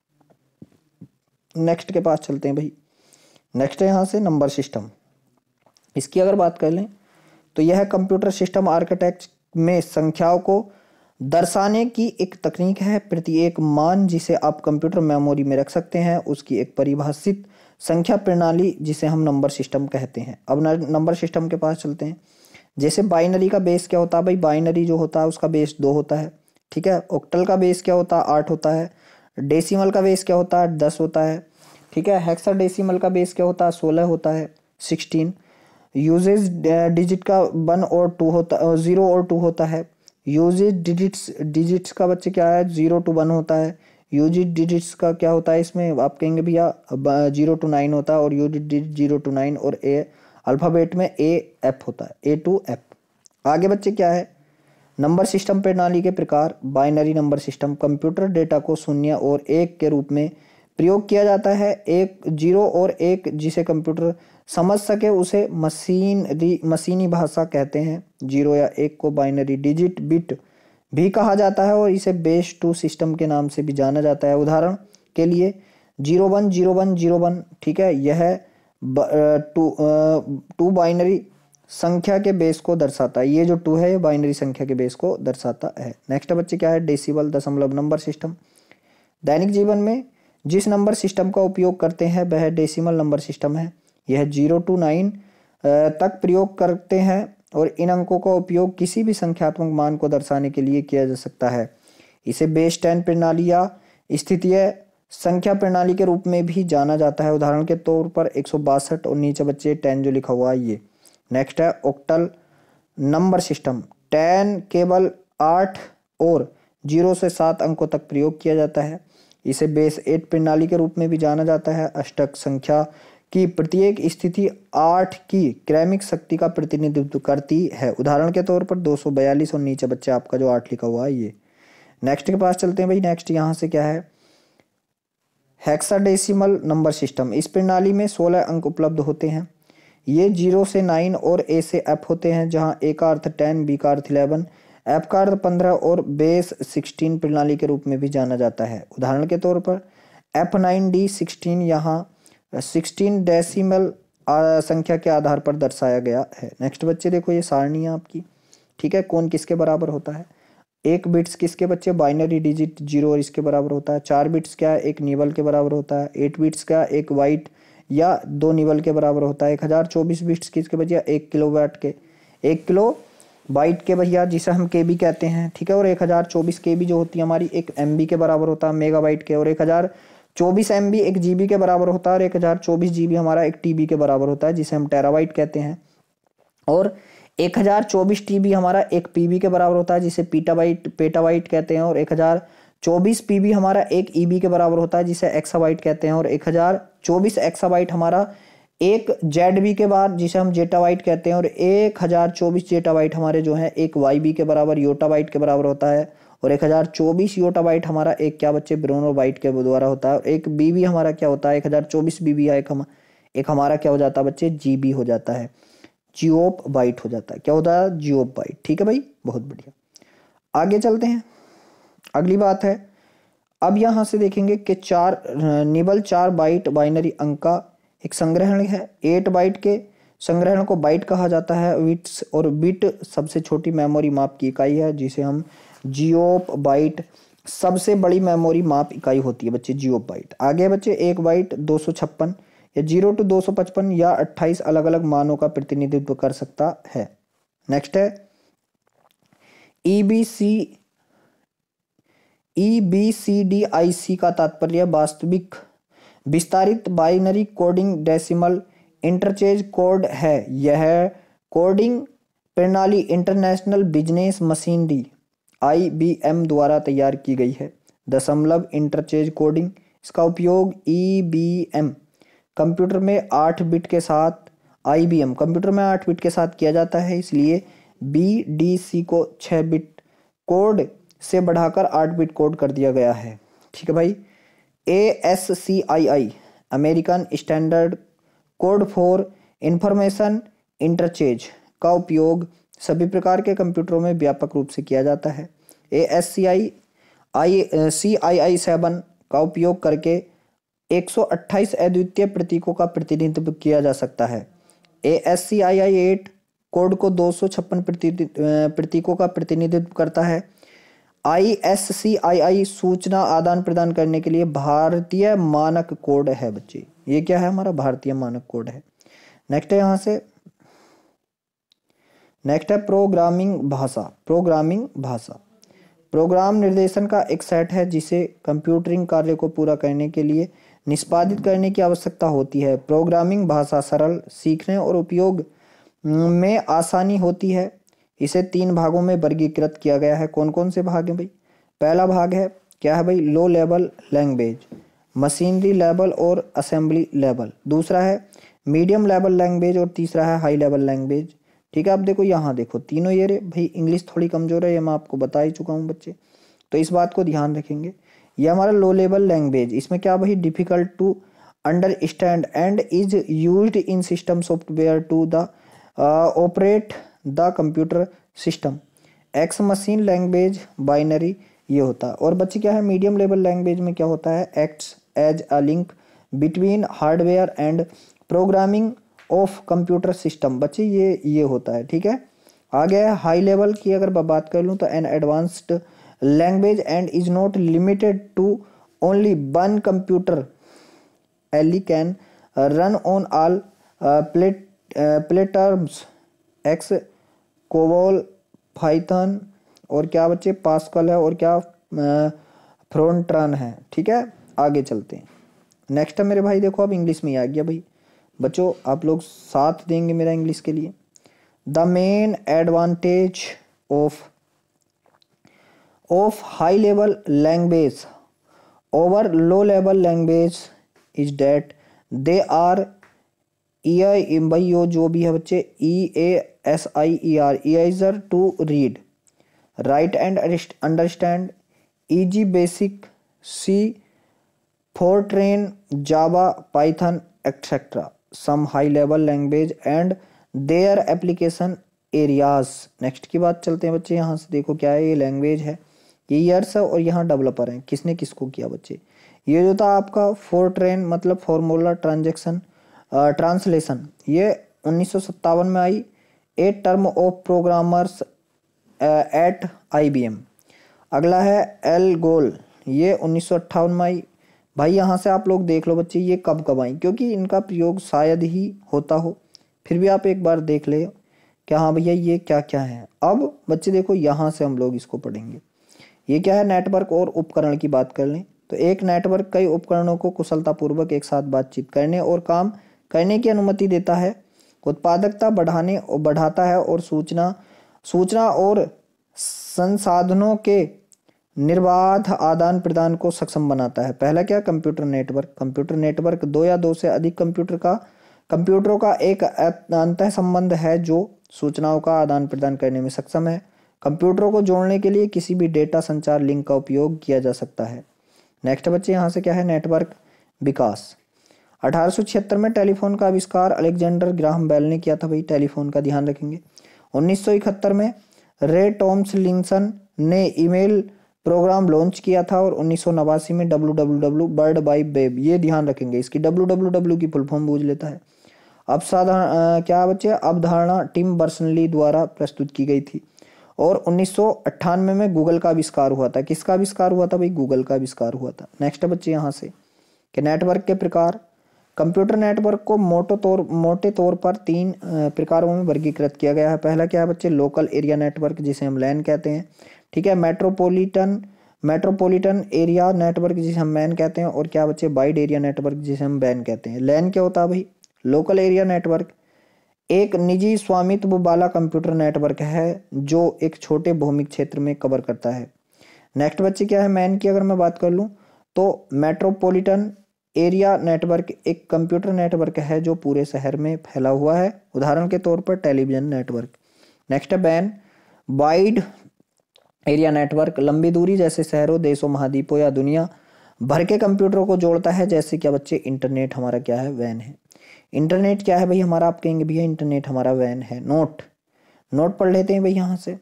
S1: नेक्स्ट के पास चलते हैं भाई। नेक्स्ट है यहाँ से नंबर सिस्टम। इसकी अगर बात कर लें तो यह कंप्यूटर सिस्टम आर्किटेक्चर में संख्याओं को दर्शाने की एक तकनीक है। प्रत्येक मान जिसे आप कंप्यूटर मेमोरी में रख सकते हैं उसकी एक परिभाषित संख्या प्रणाली जिसे हम नंबर सिस्टम कहते हैं। अब नंबर सिस्टम के पास चलते हैं। जैसे बाइनरी का बेस क्या होता है भाई, बाइनरी जो होता है उसका बेस 2 होता है। ठीक है, ऑक्टल का बेस क्या होता है 8 होता है। डेसिमल का बेस क्या होता है 10 होता है। ठीक है, हेक्साडेसिमल का बेस क्या होता है 16 होता है 16। यूजेज डिजिट का 1 और 2 होता 0 और 2 होता है। यूजेज डिजिट्स का बच्चे क्या है 0 to 1 होता है। यूजेज डिजिट्स का क्या होता है इसमें आप कहेंगे भैया 0 to 9 होता है और यूजेज डिजिट 0 to 9 और अल्फ़ाबेट में AF होता है A to F। आगे बच्चे क्या है, नंबर सिस्टम प्रणाली के प्रकार। Binary number system computer data को 0 और 1 के रूप में प्रयोग किया जाता है। 0 और 1 जिसे कंप्यूटर समझ सके उसे मशीनी भाषा कहते हैं। 0 या 1 को बाइनरी डिजिट बिट भी कहा जाता है और इसे बेस 2 सिस्टम के नाम से भी जाना जाता है। उदाहरण के लिए 010101। ठीक है, यह 2 बाइनरी संख्या के बेस को दर्शाता है। ये जो 2 है ये बाइनरी संख्या के बेस को दर्शाता है। नेक्स्ट बच्चे क्या है, डेसिमल दशमलव नंबर सिस्टम। दैनिक जीवन में जिस नंबर सिस्टम का उपयोग करते हैं वह डेसिमल नंबर सिस्टम है। यह 0 to 9 तक प्रयोग करते हैं और इन अंकों का उपयोग किसी भी संख्यात्मक मान को दर्शाने के लिए किया जा सकता है। इसे बेस 10 प्रणाली या स्थितीय संख्या प्रणाली के रूप में भी जाना जाता है। उदाहरण के तौर पर 162 और नीचे बच्चे 10 जो लिखा हुआ है ये। नेक्स्ट है ऑक्टल नंबर सिस्टम। 10 केवल 8 और 0 से 7 अंकों तक प्रयोग किया जाता है। इसे बेस 8 प्रणाली के रूप में भी जाना जाता है। अष्टक संख्या की प्रत्येक स्थिति 8 की क्रमिक शक्ति का प्रतिनिधित्व करती है। उदाहरण के तौर पर 242 और नीचे बच्चे आपका जो 8 लिखा हुआ है ये। नेक्स्ट के पास चलते हैं भाई। नेक्स्ट यहाँ से क्या है, हेक्साडेसिमल नंबर सिस्टम। इस प्रणाली में 16 अंक उपलब्ध होते हैं। ये 0 से 9 और A से F होते हैं, जहाँ A का अर्थ 10, B का अर्थ 11, F का अर्थ 15 और बेस 16 प्रणाली के रूप में भी जाना जाता है। उदाहरण के तौर पर F9D16, यहाँ 16 डेसिमल संख्या के आधार पर दर्शाया गया है। नेक्स्ट बच्चे देखो ये सारणी है आपकी, ठीक है। कौन किसके बराबर होता है? 1 बिट्स किसके बच्चे? बाइनरी डिजिट 0 और इसके बराबर होता है। 4 बिट्स क्या है? 1 निबल के बराबर होता है। 8 बिट्स क्या? 1 बाइट या 2 निबल के बराबर होता है। 1024 बिट्स किसके भैया? 1 किलोवाट के, 1 किलो बाइट के भैया, जिसे हम केबी कहते हैं, ठीक है। और 1024 केबी जो होती है हमारी 1 एमबी के बराबर होता है, मेगाबाइट के। और 1024 एमबी 1 जीबी के बराबर होता है। और 1024 जीबी हमारा 1 टीबी के बराबर होता है, जिसे हम टेराबाइट कहते हैं। और 1024 टीबी हमारा 1 पीबी के बराबर होता है, जिसे पेटाबाइट कहते हैं। और 1024 पीबी हमारा 1 ईबी के बराबर होता है, जिसे एक्साबाइट कहते हैं। और 1024 एक्साबाइट हमारा 1 जेडबी के बाद, जिसे हम जेटाबाइट कहते हैं। और 1024 जेटाबाइट हमारे जो है 1 वाईबी के बराबर, योटाबाइट के बराबर होता है। और 1024 योटाबाइट हमारा एक क्या बच्चे? ब्रोनोबाइट के द्वारा होता है। और 1 बीबी हमारा क्या होता है? 1024 बीबी एक हमारा क्या हो जाता है बच्चे? जीबी हो जाता है, जियोप बाइट हो जाता है। क्या होता है? जियोप बाइट, ठीक है भाई, बहुत बढ़िया। आगे चलते हैं, अगली बात है। अब यहां से देखेंगे कि 4 निबल 4 बाइट बाइनरी अंक का एक संग्रहण है। 8 बाइट के संग्रहण को बाइट कहा जाता है। बिट्स और बिट सबसे छोटी मेमोरी माप की इकाई है, जिसे हम जियोप बाइट, सबसे बड़ी मेमोरी माप इकाई होती है बच्चे जियोप बाइट। आगे बच्चे 1 बाइट 256 या 0 to 255 या 28 अलग अलग मानों का प्रतिनिधित्व कर सकता है। नेक्स्ट है EBCDIC का तात्पर्य वास्तविक विस्तारित binary coding decimal interchange code है। यह कोडिंग प्रणाली इंटरनेशनल बिजनेस मशीनरी IBM द्वारा तैयार की गई है। दशमलव इंटरचेंज कोडिंग, इसका उपयोग IBM कंप्यूटर में 8 बिट के साथ IBM कंप्यूटर में 8 बिट के साथ किया जाता है। इसलिए BDC को 6 बिट कोड से बढ़ाकर 8 बिट कोड कर दिया गया है, ठीक है भाई। ASCII American standard code for information interchange का उपयोग सभी प्रकार के कंप्यूटरों में व्यापक रूप से किया जाता है। ASCII CII 7 का उपयोग करके 128 अद्वितीय प्रतीकों का प्रतिनिधित्व किया जा सकता है। ASCII 8 कोड को 256 प्रतीकों का प्रतिनिधित्व करता है। ISCII सूचना आदान प्रदान करने के लिए भारतीय मानक कोड है बच्चे। ये क्या है? हमारा भारतीय मानक कोड है। नेक्स्ट है यहाँ से, नेक्स्ट है प्रोग्रामिंग भाषा। प्रोग्राम निर्देशन का एक सेट है जिसे कंप्यूटरिंग कार्य को पूरा करने के लिए निष्पादित करने की आवश्यकता होती है। प्रोग्रामिंग भाषा सरल, सीखने और उपयोग में आसानी होती है। इसे 3 भागों में वर्गीकृत किया गया है। कौन कौन से भाग हैं भाई? पहला भाग है क्या है भाई? लो लेवल लैंग्वेज, मशीनरी लेवल और असेंबली लेवल। दूसरा है मीडियम लेवल लैंग्वेज और तीसरा है हाई लेवल लैंग्वेज, ठीक है। आप देखो यहाँ देखो तीनों ये भाई इंग्लिश थोड़ी कमजोर है, ये मैं आपको बता ही चुका हूँ बच्चे, तो इस बात को ध्यान रखेंगे। ये हमारा लो लेवल लैंग्वेज, इसमें क्या भाई? Difficult to understand and is used in system software to the operate the computer system. X machine language binary ये होता है। और बच्चे क्या है? मीडियम लेवल लैंग्वेज में क्या होता है? Acts as a link between hardware and programming of computer system. बच्चे ये होता है, ठीक है। आगे है हाई लेवल की अगर बात कर लूँ तो an advanced language and is not limited to only one computer, एली can run on all platforms, x, COBOL, Python और क्या बच्चे? पास्कल है और क्या फ्रॉन्ट्रन है, ठीक है। आगे चलते हैं। नेक्स्ट है मेरे भाई, देखो अब इंग्लिश में ही आ गया भाई बच्चों, आप लोग साथ देंगे मेरा इंग्लिश के लिए। The main advantage of high level language over low level language is that they are भाई जो भी है बच्चे EASIER easier to read, write and understand, easy basic, C Fortran, Java, Python, etc. Some high-level language and their application areas. Next की बात चलते हैं बच्चे। यहाँ से देखो क्या है? ये लैंग्वेज है, ये ईयर्स है और यहाँ डेवलपर हैं। किसने किसको किया बच्चे? ये जो था आपका फोर्ट्रेन मतलब फॉर्मूला ट्रांजैक्शन ट्रांसलेशन, ये 1957 में आई। A term of programmers at IBM। अगला है एलगोल, ये 1958 में आई। भाई यहाँ से आप लोग देख लो बच्चे ये कब कब आई, क्योंकि इनका प्रयोग शायद ही होता हो, फिर भी आप एक बार देख ले क्या हाँ भैया ये क्या क्या है। अब बच्चे देखो यहाँ से हम लोग इसको पढ़ेंगे। ये क्या है, नेटवर्क और उपकरण की बात कर लें तो एक नेटवर्क कई उपकरणों को कुशलतापूर्वक एक साथ बातचीत करने और काम करने की अनुमति देता है, उत्पादकता बढ़ाता है और सूचना और संसाधनों के निर्बाध आदान प्रदान को सक्षम बनाता है। पहला क्या, कंप्यूटर नेटवर्क। कंप्यूटर नेटवर्क दो या दो से अधिक कंप्यूटरों का एक अंतः संबंध है जो सूचनाओं का आदान प्रदान करने में सक्षम है। कंप्यूटरों को जोड़ने के लिए किसी भी डेटा संचार लिंक का उपयोग किया जा सकता है। नेक्स्ट बच्चे यहाँ से क्या है, नेटवर्क विकास। 1876 में टेलीफोन का आविष्कार अलेक्जेंडर ग्राहम बेल ने किया था। भाई टेलीफोन का ध्यान रखेंगे। 1971 में रे टॉमलिंसन ने ईमेल प्रोग्राम लॉन्च किया था और 1989 में www वर्ल्ड वाइड वेब, ये ध्यान रखेंगे, इसकी www की फुल फॉर्म बूझ लेता है। अब क्या बच्चे, अवधारणा टिम बर्नर्स-ली द्वारा प्रस्तुत की गई थी और 1998 में गूगल का आविष्कार हुआ था। किसका आविष्कार हुआ था भाई, गूगल का आविष्कार हुआ था। नेक्स्ट बच्चे यहाँ से कि नेटवर्क के प्रकार। कंप्यूटर नेटवर्क को मोटे तौर पर 3 प्रकारों में वर्गीकृत किया गया है। पहला क्या है बच्चे, लोकल एरिया नेटवर्क जिसे हम लैन कहते हैं, ठीक है। मेट्रोपॉलिटन एरिया नेटवर्क जिसे हम मैन कहते हैं, और क्या बच्चे, वाइड एरिया नेटवर्क जिसे हम बैन कहते हैं। लैन क्या होता है भाई, लोकल एरिया नेटवर्क एक निजी स्वामित्व वाला कंप्यूटर नेटवर्क है जो एक छोटे भौमिक क्षेत्र में कवर करता है। नेक्स्ट बच्चे क्या है, मैन की अगर मैं बात कर लूँ तो मेट्रोपॉलिटन एरिया नेटवर्क एक कंप्यूटर नेटवर्क है जो पूरे शहर में फैला हुआ है, उदाहरण के तौर पर टेलीविजन नेटवर्क। नेक्स्ट है बैन, वाइड एरिया नेटवर्क लंबी दूरी जैसे शहरों, देशों, महाद्वीपों या दुनिया भर के कंप्यूटरों को जोड़ता है, जैसे क्या बच्चे, इंटरनेट हमारा क्या है, वैन है। इंटरनेट क्या है भाई हमारा, आप कहेंगे भैया इंटरनेट हमारा वैन है। नोट पढ़ लेते हैं भाई यहाँ से।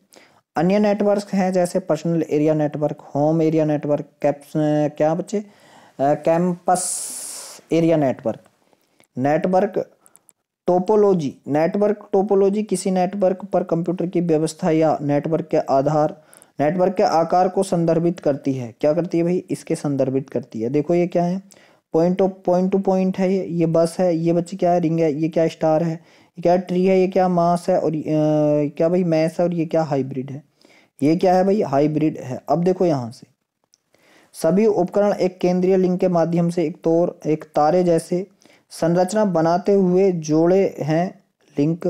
S1: अन्य नेटवर्क हैं जैसे personal area network, home area network, क्या बच्चे, campus area network. Network topology किसी नेटवर्क पर कंप्यूटर की व्यवस्था या नेटवर्क के आकार को संदर्भित करती है। क्या करती है भाई, इसके संदर्भित करती है। देखो ये क्या है, पॉइंट टू पॉइंट है, ये बस है, ये बच्चे क्या है, रिंग है, ये क्या स्टार है, ये क्या ट्री है, ये क्या मास है, और क्या भाई मैस है, और ये क्या हाइब्रिड है, ये क्या है भाई हाइब्रिड है। अब देखो यहाँ से सभी उपकरण एक केंद्रीय लिंक के माध्यम से एक तारे जैसे संरचना बनाते हुए जोड़े हैं। लिंक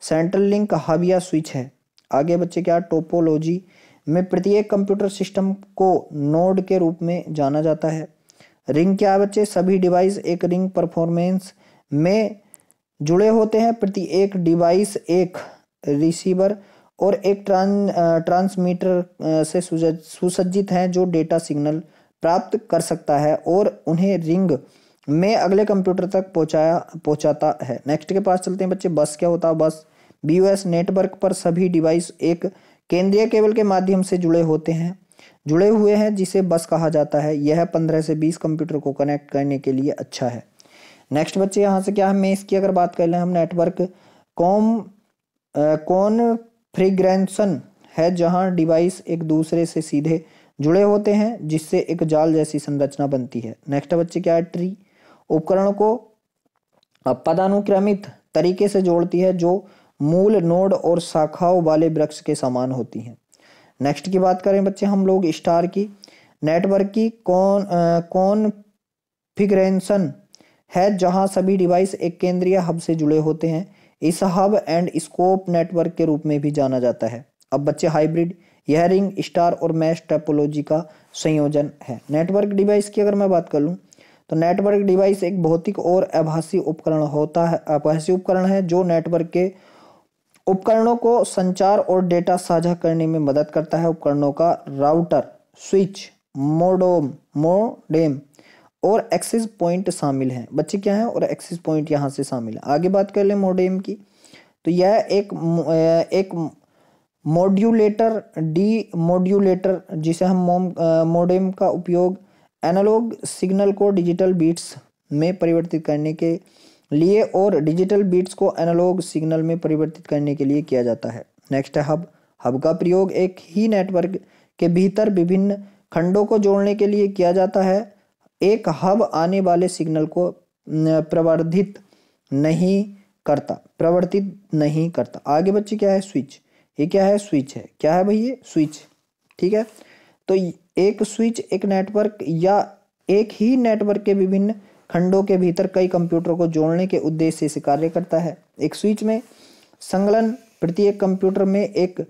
S1: सेंट्रल लिंक हब या स्विच है। आगे बच्चे क्या, टोपोलॉजी में प्रत्येक कंप्यूटर सिस्टम को नोड के रूप में जाना जाता है। रिंग क्या बच्चे, सभी डिवाइस एक रिंग परफॉर्मेंस में जुड़े होते हैं। प्रत्येक डिवाइस एक रिसीवर और एक ट्रांसमीटर से सुसज्जित हैं जो डेटा सिग्नल प्राप्त कर सकता है और उन्हें रिंग में अगले कंप्यूटर तक पहुंचाता है। नेक्स्ट के पास चलते हैं बच्चे। बस क्या होता है, बस BUS नेटवर्क पर सभी डिवाइस एक केंद्रीय केबल के माध्यम से जुड़े हुए हैं जिसे बस कहा जाता है। यह 15 से 20 कंप्यूटर को कनेक्ट करने के लिए अच्छा है। नेक्स्ट बच्चे यहाँ से क्या है, मैं इसकी अगर बात कर लें हम, नेटवर्क कॉन्फ़िगरेशन है जहां डिवाइस एक दूसरे से सीधे जुड़े होते हैं जिससे एक जाल जैसी संरचना बनती है। नेक्स्ट बच्चे क्या है, ट्री उपकरणों को पदानुक्रमित तरीके से जोड़ती है जो मूल, नोड और शाखाओं वाले वृक्ष के समान होती हैं। नेक्स्ट की बात करें बच्चे हम लोग स्टार की, नेटवर्क की कॉन्फ़िगरेशन है जहां सभी डिवाइस एक केंद्रीय हब से जुड़े होते हैं। इस हब एंड स्कोप नेटवर्क के रूप में भी जाना जाता है। अब बच्चे हाइब्रिड, यह रिंग, स्टार और मैश टोपोलॉजी का संयोजन है। नेटवर्क डिवाइस की अगर मैं बात कर लूँ तो नेटवर्क डिवाइस एक भौतिक और आभासी उपकरण है जो नेटवर्क के उपकरणों को संचार और डेटा साझा करने में मदद करता है। उपकरणों का राउटर, स्विच, मोडेम और एक्सेस पॉइंट शामिल हैं। बच्चे क्या हैं, और एक्सेस पॉइंट यहाँ से शामिल है। आगे बात कर लें मोडेम की, तो यह एक मॉड्यूलेटर जिसे हम मोडेम का उपयोग एनालॉग सिग्नल को डिजिटल बिट्स में परिवर्तित करने के लिए और डिजिटल बिट्स को एनालॉग सिग्नल में परिवर्तित करने के लिए किया जाता है। नेक्स्ट है हब। हब का प्रयोग एक ही नेटवर्क के भीतर विभिन्न खंडों को जोड़ने के लिए किया जाता है। एक हब आने वाले सिग्नल को प्रवर्धित नहीं करता। आगे बच्चे क्या है? स्विच। ये क्या है? स्विच है। क्या है भाई? ये स्विच। ठीक है, तो एक स्विच एक नेटवर्क या एक ही नेटवर्क के विभिन्न खंडों के भीतर कई कंप्यूटर को जोड़ने के उद्देश्य से कार्य करता है। एक स्विच में संलग्न प्रत्येक कंप्यूटर में एक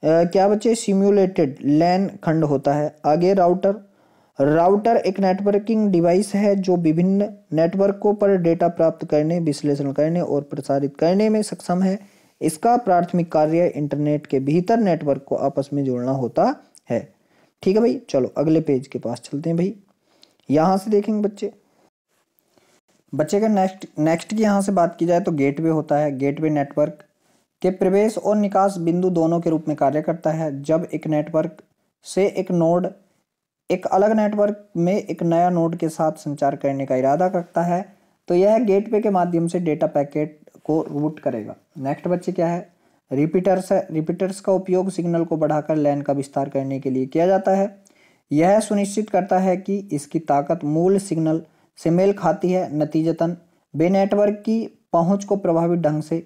S1: क्या बच्चे? सिम्युलेटेड लैन खंड होता है। आगे राउटर एक नेटवर्किंग डिवाइस है जो विभिन्न नेटवर्कों पर डेटा प्राप्त करने, विश्लेषण करने और प्रसारित करने में सक्षम है। इसका प्राथमिक कार्य इंटरनेट के भीतर नेटवर्क को आपस में जोड़ना होता है। ठीक है भाई, चलो अगले पेज के पास चलते हैं भाई। यहां से देखेंगे बच्चे का नेक्स्ट की यहाँ से बात की जाए तो गेटवे होता है। गेटवे नेटवर्क के प्रवेश और निकास बिंदु दोनों के रूप में कार्य करता है। जब एक नेटवर्क से एक नोड एक अलग नेटवर्क में एक नया नोड के साथ संचार करने का इरादा करता है तो यह गेटवे के माध्यम से डेटा पैकेट को रूट करेगा। नेक्स्ट बच्चे क्या है? रिपीटर्स है। रिपीटर्स का उपयोग सिग्नल को बढ़ाकर लैन का विस्तार करने के लिए किया जाता है। यह सुनिश्चित करता है कि इसकी ताकत मूल सिग्नल से मेल खाती है। नतीजतन वे नेटवर्क की पहुंच को प्रभावी ढंग से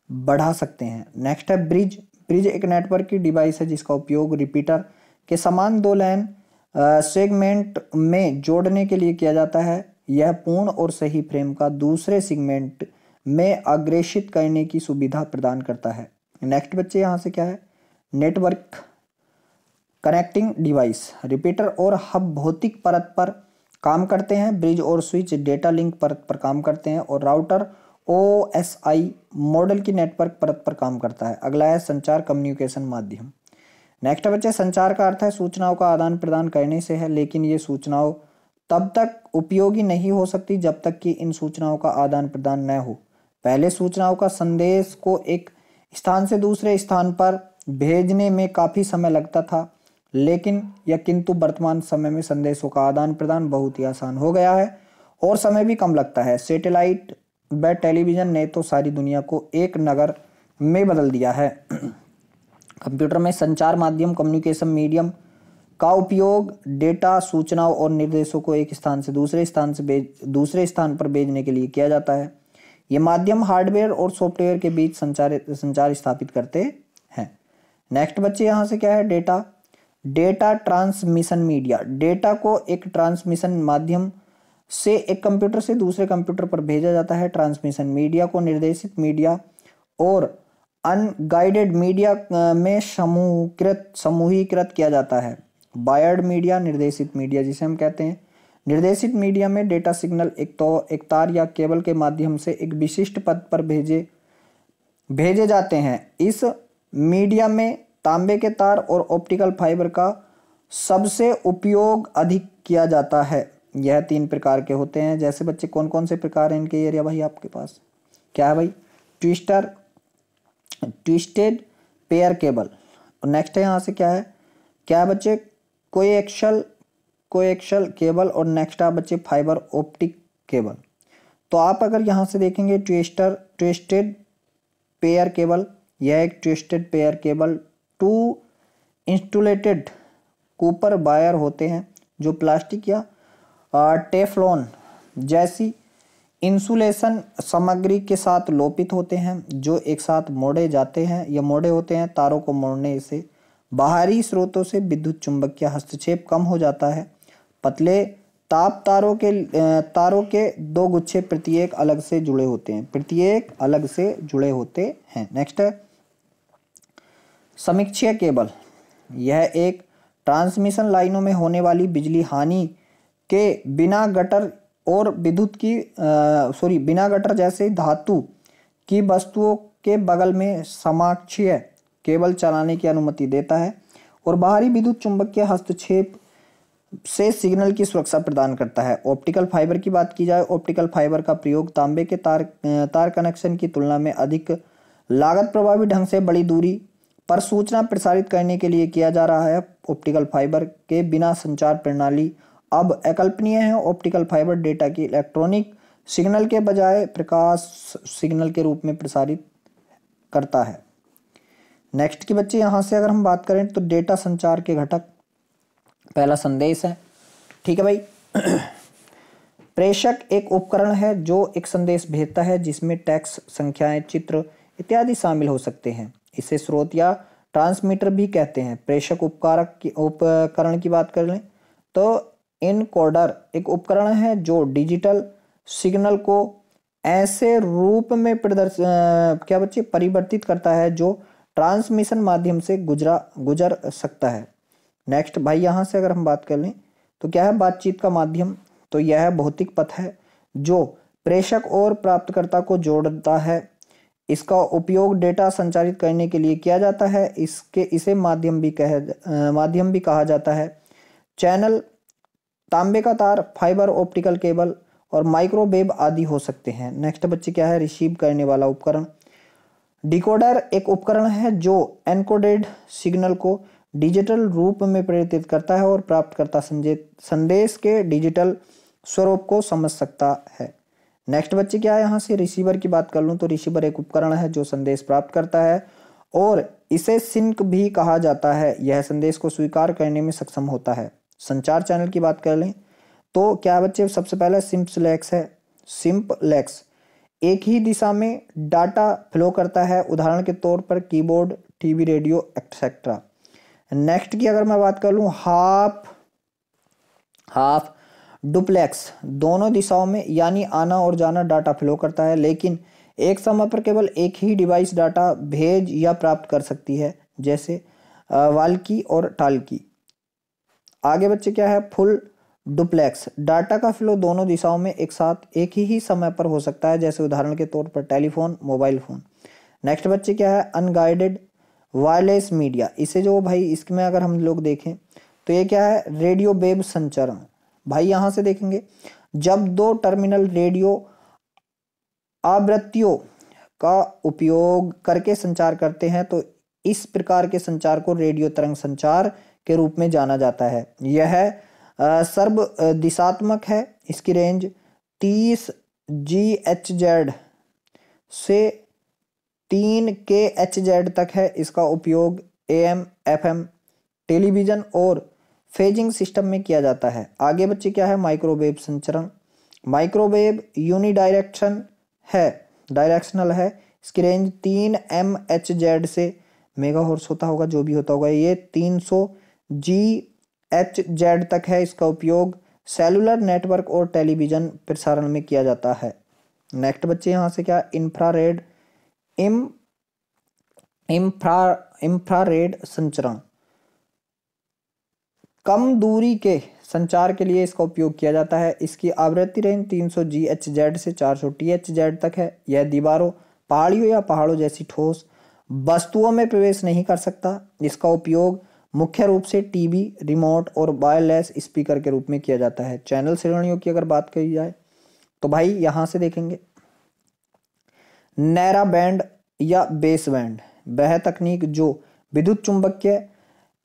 S1: बढ़ा सकते हैं। नेक्स्ट है ब्रिज। ब्रिज एक नेटवर्क की डिवाइस है जिसका उपयोग रिपीटर के समान दो लैन सेगमेंट में जोड़ने के लिए किया जाता है। यह पूर्ण और सही फ्रेम का दूसरे सेगमेंट में अग्रेषित करने की सुविधा प्रदान करता है। नेक्स्ट बच्चे यहाँ से क्या है? Network connecting device. रिपीटर और हब भौतिक परत पर काम करते हैं। ब्रिज और स्विच डेटा लिंक परत पर काम करते हैं और राउटर OSI मॉडल की नेटवर्क परत पर काम करता है। अगला है संचार कम्युनिकेशन माध्यम। नेक्स्ट बच्चे संचार का अर्थ है सूचनाओं का आदान प्रदान करने से है, लेकिन ये सूचनाओं तब तक उपयोगी नहीं हो सकती जब तक कि इन सूचनाओं का आदान प्रदान न हो। पहले सूचनाओं का संदेश को एक स्थान से दूसरे स्थान पर भेजने में काफ़ी समय लगता था, किंतु वर्तमान समय में संदेशों का आदान प्रदान बहुत ही आसान हो गया है और समय भी कम लगता है। सैटेलाइट व टेलीविज़न ने तो सारी दुनिया को एक नगर में बदल दिया है। कंप्यूटर में संचार माध्यम कम्युनिकेशन मीडियम का उपयोग डेटा, सूचनाओं और निर्देशों को एक स्थान से दूसरे स्थान पर भेजने के लिए किया जाता है। ये माध्यम हार्डवेयर और सॉफ्टवेयर के बीच संचार स्थापित करते हैं। नेक्स्ट बच्चे यहाँ से क्या है? Data transmission media. डेटा को एक ट्रांसमिशन माध्यम से एक कंप्यूटर से दूसरे कंप्यूटर पर भेजा जाता है। ट्रांसमिशन मीडिया को निर्देशित मीडिया और अनगाइडेड मीडिया में समूहीकृत किया जाता है। वायर्ड मीडिया, निर्देशित मीडिया जिसे हम कहते हैं। निर्देशित मीडिया में डेटा सिग्नल एक तार या केबल के माध्यम से एक विशिष्ट पथ पर भेजे जाते हैं। इस मीडिया में तांबे के तार और ऑप्टिकल फाइबर का सबसे उपयोग अधिक किया जाता है। यह 3 प्रकार के होते हैं। जैसे बच्चे कौन कौन से प्रकार हैं इनके एरिया भाई आपके पास? क्या है भाई? Twisted pair cable. और नेक्स्ट है यहाँ से क्या है? क्या है बच्चे? कोएक्शल केबल। और नेक्स्ट है बच्चे फाइबर ऑप्टिक केबल। तो आप अगर यहाँ से देखेंगे ट्विस्टेड पेयर केबल, यह एक twisted pair cable 2 insulated copper wire होते हैं जो प्लास्टिक या टेफ्लॉन जैसी इंसुलेशन सामग्री के साथ लोपित होते हैं, जो एक साथ मोड़े होते हैं। तारों को मोड़ने से बाहरी स्रोतों से विद्युत चुंबकीय हस्तक्षेप कम हो जाता है। पतले ताप तारों के 2 गुच्छे प्रत्येक अलग से जुड़े होते हैं। नेक्स्ट है समीक्षीय केबल। यह एक ट्रांसमिशन लाइनों में होने वाली बिजली हानि के बिना गटर जैसे धातु की वस्तुओं के बगल में समाक्षीय केबल चलाने की अनुमति देता है और बाहरी विद्युत चुंबकीय हस्तक्षेप से सिग्नल की सुरक्षा प्रदान करता है। ऑप्टिकल फाइबर की बात की जाए, ऑप्टिकल फाइबर का प्रयोग तांबे के तार कनेक्शन की तुलना में अधिक लागत प्रभावी ढंग से बड़ी दूरी पर सूचना प्रसारित करने के लिए किया जा रहा है। ऑप्टिकल फाइबर के बिना संचार प्रणाली अब अकल्पनीय है। ऑप्टिकल फाइबर डेटा की इलेक्ट्रॉनिक सिग्नल के बजाय प्रकाश सिग्नल के रूप में प्रसारित करता है। नेक्स्ट की बच्चे यहाँ से अगर हम बात करें तो डेटा संचार के घटक, पहला संदेश है। ठीक है भाई। प्रेषक एक उपकरण है जो एक संदेश भेजता है जिसमें टेक्स्ट, संख्याएं, चित्र इत्यादि शामिल हो सकते हैं। इसे स्रोत या ट्रांसमीटर भी कहते हैं। प्रेषक उपकरण की बात कर लें तो इनकोडर एक उपकरण है जो डिजिटल सिग्नल को ऐसे रूप में परिवर्तित करता है जो ट्रांसमिशन माध्यम से गुजर सकता है। नेक्स्ट भाई यहाँ से अगर हम बात कर लें तो क्या है बातचीत का माध्यम, तो यह भौतिक पथ है जो प्रेषक और प्राप्तकर्ता को जोड़ता है। इसका उपयोग डेटा संचारित करने के लिए किया जाता है। इसे माध्यम भी कहा जाता है। चैनल, तांबे का तार, फाइबर ऑप्टिकल केबल और माइक्रोवेव आदि हो सकते हैं। नेक्स्ट बच्चे क्या है रिसीव करने वाला उपकरण। डिकोडर एक उपकरण है जो एन्कोडेड सिग्नल को डिजिटल रूप में परिवर्तित करता है और प्राप्तकर्ता संदेश के डिजिटल स्वरूप को समझ सकता है। नेक्स्ट बच्चे क्या है यहाँ से रिसीवर की बात कर लूँ तो रिसीवर एक उपकरण है जो संदेश प्राप्त करता है और इसे सिंक भी कहा जाता है। यह संदेश को स्वीकार करने में सक्षम होता है। संचार चैनल की बात कर लें तो क्या बच्चे सबसे पहले सिंपलेक्स है। सिंपलेक्स एक ही दिशा में डाटा फ्लो करता है, उदाहरण के तौर पर keyboard, TV, radio etcetera. Next की अगर मैं बात कर लूँ हाफ डुप्लेक्स दोनों दिशाओं में यानी आना और जाना डाटा फ्लो करता है, लेकिन एक समय पर केवल एक ही डिवाइस डाटा भेज या प्राप्त कर सकती है, जैसे वाल्की और टाल्की। आगे बच्चे क्या है फुल डुप्लेक्स डाटा का फ्लो दोनों दिशाओं में एक साथ एक ही समय पर हो सकता है, जैसे उदाहरण के तौर पर टेलीफोन, मोबाइल फोन। नेक्स्ट बच्चे क्या है अनगाइडेड वायरलेस मीडिया। इसे जो भाई इसमें अगर हम लोग देखें तो ये क्या है रेडियो वेव संचरण। भाई यहाँ से देखेंगे जब दो टर्मिनल रेडियो आवृत्तियों का उपयोग करके संचार करते हैं तो इस प्रकार के संचार को रेडियो तरंग संचार के रूप में जाना जाता है। यह सर्व दिशात्मक है। इसकी रेंज 30 GHz से 3 kHz तक है। इसका उपयोग AM, FM, टेलीविजन और फेजिंग सिस्टम में किया जाता है। आगे बच्चे क्या है माइक्रोवेव संचरण। माइक्रोवेव डायरेक्शनल है। इसकी रेंज 3 MHz से मेगाहर्ट्ज होता होगा, जो भी होता होगा, ये 300 GHz तक है। इसका उपयोग सेलुलर नेटवर्क और टेलीविजन प्रसारण में किया जाता है। नेक्स्ट बच्चे यहाँ से क्या इंफ्रारेड संचरण। कम दूरी के संचार के लिए इसका उपयोग किया जाता है। इसकी आवृत्ति रेंज 300 GHz से 400 THz तक है। यह दीवारों, पहाड़ियों या पहाड़ों जैसी ठोस वस्तुओं में प्रवेश नहीं कर सकता। इसका उपयोग मुख्य रूप से टीवी, रिमोट और वायरलेस स्पीकर के रूप में किया जाता है। चैनल श्रेणियों की अगर बात करी जाए तो भाई यहाँ से देखेंगे नैरा बैंड या बेस बैंड वह तकनीक जो विद्युत चुंबकीय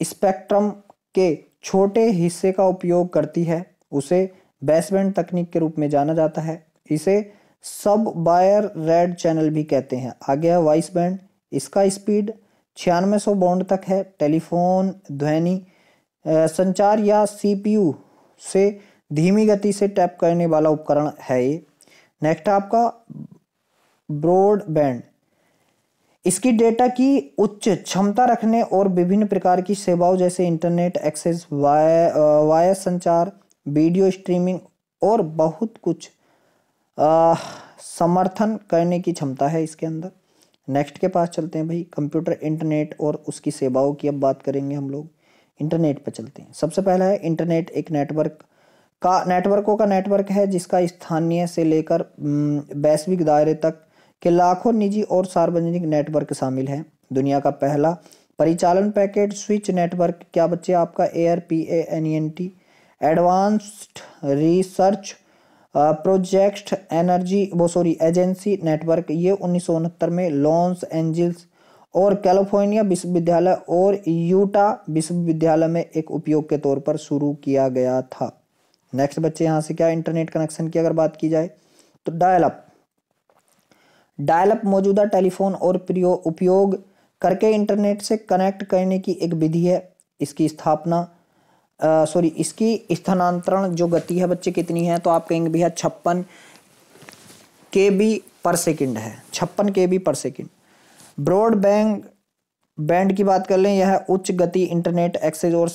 S1: स्पेक्ट्रम के छोटे हिस्से का उपयोग करती है उसे बेस बैंड तकनीक के रूप में जाना जाता है। इसे सब वायर रेड चैनल भी कहते हैं। आगे है वॉइस बैंड। इसका स्पीड 9600 बाउंड तक है। टेलीफोन, ध्वनि संचार या CPU से धीमी गति से टैप करने वाला उपकरण है ये। नेक्स्ट आपका ब्रॉड बैंड। इसकी डेटा की उच्च क्षमता रखने और विभिन्न प्रकार की सेवाओं जैसे इंटरनेट एक्सेस, वायर संचार, वीडियो स्ट्रीमिंग और बहुत कुछ समर्थन करने की क्षमता है इसके अंदर। नेक्स्ट के पास चलते हैं भाई कंप्यूटर, इंटरनेट और उसकी सेवाओं की अब बात करेंगे हम लोग। इंटरनेट पर चलते हैं। सबसे पहला है इंटरनेट एक नेटवर्कों का नेटवर्क है जिसका स्थानीय से लेकर वैश्विक दायरे तक के लाखों निजी और सार्वजनिक नेटवर्क शामिल हैं। दुनिया का पहला परिचालन पैकेट स्विच नेटवर्क क्या बच्चे आपका ARPANET advanced research project agency network, ये 1969 में लॉस एंजल्स और कैलिफोर्निया विश्वविद्यालय और यूटा विश्वविद्यालय में एक उपयोग के तौर पर शुरू किया गया था। नेक्स्ट बच्चे यहाँ से क्या इंटरनेट कनेक्शन की अगर बात की जाए तो डायल अप मौजूदा टेलीफोन और उपयोग करके इंटरनेट से कनेक्ट करने की एक विधि है। इसकी इसकी स्थानांतरण जो गति है बच्चे कितनी है, तो आप कहेंगे भैया 56 KB/सेकंड है, 56 KB/सेकंड। ब्रॉडबैंड की बात कर लें, यह उच्च गति इंटरनेट एक्सेस और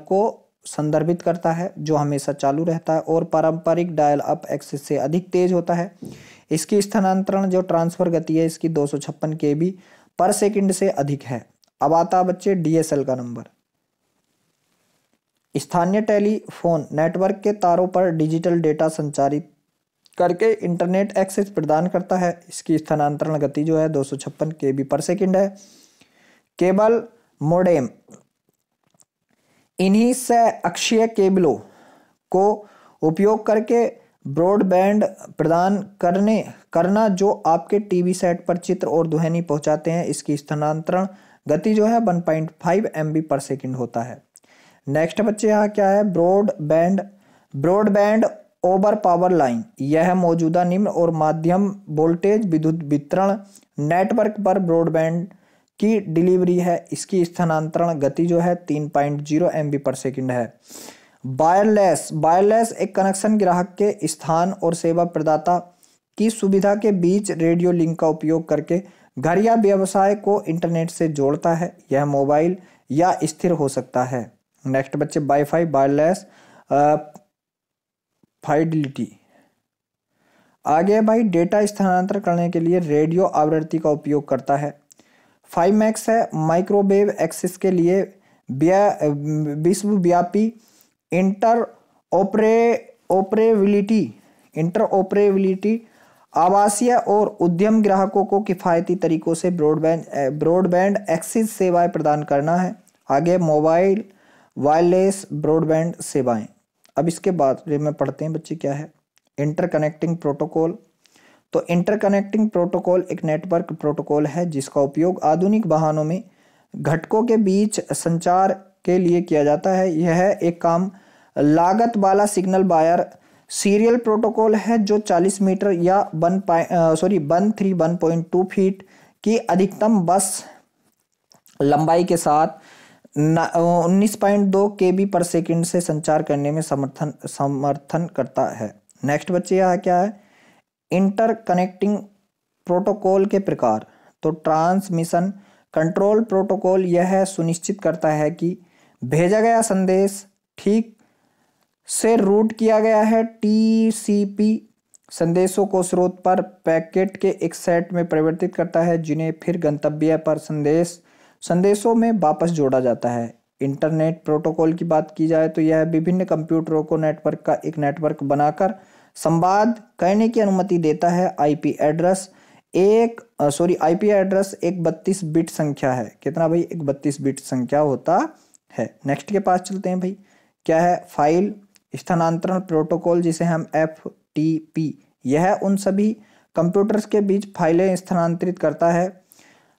S1: को संदर्भित करता है जो हमेशा चालू रहता है और पारंपरिक डायल अप एक्सेस से अधिक तेज होता है। इसकी स्थानांतरण जो ट्रांसफर गति है इसकी 256 KB/सेकंड से अधिक है। अब आता है बच्चे DSL का नंबर। स्थानीय टेलीफोन नेटवर्क के तारों पर डिजिटल डेटा संचारित करके इंटरनेट एक्सेस प्रदान करता है। इसकी स्थानांतरण गति जो है 256 KB/सेकंड है। केबल मोडेम इन्हीं से अक्षीय केबलों को उपयोग करके ब्रॉडबैंड प्रदान करना जो आपके टीवी सेट पर चित्र और ध्वनि पहुंचाते हैं। इसकी स्थानांतरण गति जो है 1.5 MB/सेकंड होता है। नेक्स्ट बच्चे यहाँ क्या है, ब्रॉडबैंड ओवर पावर लाइन। यह मौजूदा निम्न और माध्यम वोल्टेज विद्युत वितरण नेटवर्क पर ब्रॉडबैंड की डिलीवरी है। इसकी स्थानांतरण गति जो है 3.0 MB/सेकंड है। वायरलेस एक कनेक्शन ग्राहक के स्थान और सेवा प्रदाता की सुविधा के बीच रेडियो लिंक का उपयोग करके घर या व्यवसाय को इंटरनेट से जोड़ता है। यह मोबाइल या स्थिर हो सकता है। नेक्स्ट बच्चे वाईफाई वायरलेस फाइडिलिटी। आगे भाई डेटा स्थानांतरण करने के लिए रेडियो आवृत्ति का उपयोग करता है। 5MAX है माइक्रोवेव एक्सेस के लिए विश्वव्यापी इंटरऑपरेबिलिटी आवासीय और उद्यम ग्राहकों को किफ़ायती तरीकों से ब्रॉडबैंड एक्सेस सेवाएं प्रदान करना है। आगे मोबाइल वायरलेस ब्रॉडबैंड सेवाएं। अब इसके बाद में पढ़ते हैं बच्चे क्या है, इंटरकनेक्टिंग प्रोटोकॉल। तो इंटरकनेक्टिंग प्रोटोकॉल एक नेटवर्क प्रोटोकॉल है जिसका उपयोग आधुनिक वाहनों में घटकों के बीच संचार के लिए किया जाता है। यह एक कम लागत वाला सिग्नल वायर सीरियल प्रोटोकॉल है जो 40 मीटर या 131.2 फीट की अधिकतम बस लंबाई के साथ 19.2 KB/सेकंड से संचार करने में समर्थन करता है। नेक्स्ट बच्चे यहाँ क्या है, इंटरकनेक्टिंग प्रोटोकॉल के प्रकार। तो ट्रांसमिशन कंट्रोल प्रोटोकॉल यह सुनिश्चित करता है कि भेजा गया संदेश ठीक से रूट किया गया है। TCP संदेशों को स्रोत पर पैकेट के एक सेट में परिवर्तित करता है जिन्हें फिर गंतव्य पर संदेशों में वापस जोड़ा जाता है। इंटरनेट प्रोटोकॉल की बात की जाए तो यह विभिन्न कंप्यूटरों को नेटवर्क का एक नेटवर्क बनाकर संवाद करने की अनुमति देता है। IP एड्रेस एक 32 बिट संख्या है। कितना भाई, एक 32 बिट संख्या होता है। नेक्स्ट के पास चलते हैं भाई, क्या है, फाइल स्थानांतरण प्रोटोकॉल जिसे हम FTP। यह उन सभी कंप्यूटर्स के बीच फाइलें स्थानांतरित करता है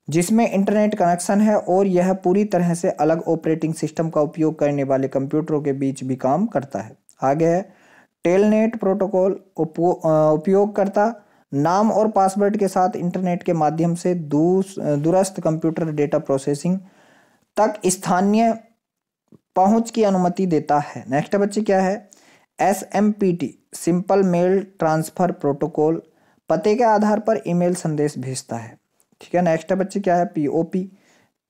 S1: जिसमें इंटरनेट कनेक्शन है और यह पूरी तरह से अलग ऑपरेटिंग सिस्टम का उपयोग करने वाले कंप्यूटरों के बीच भी काम करता है। आगे है टेलनेट प्रोटोकॉल। उपयोगकर्ता नाम और पासवर्ड के साथ इंटरनेट के माध्यम से दूरस्थ कंप्यूटर डेटा प्रोसेसिंग तक स्थानीय पहुंच की अनुमति देता है। नेक्स्ट बच्चे क्या है, SMPT simple mail transfer protocol पते के आधार पर ईमेल संदेश भेजता है। ठीक है। नेक्स्ट बच्चे क्या है,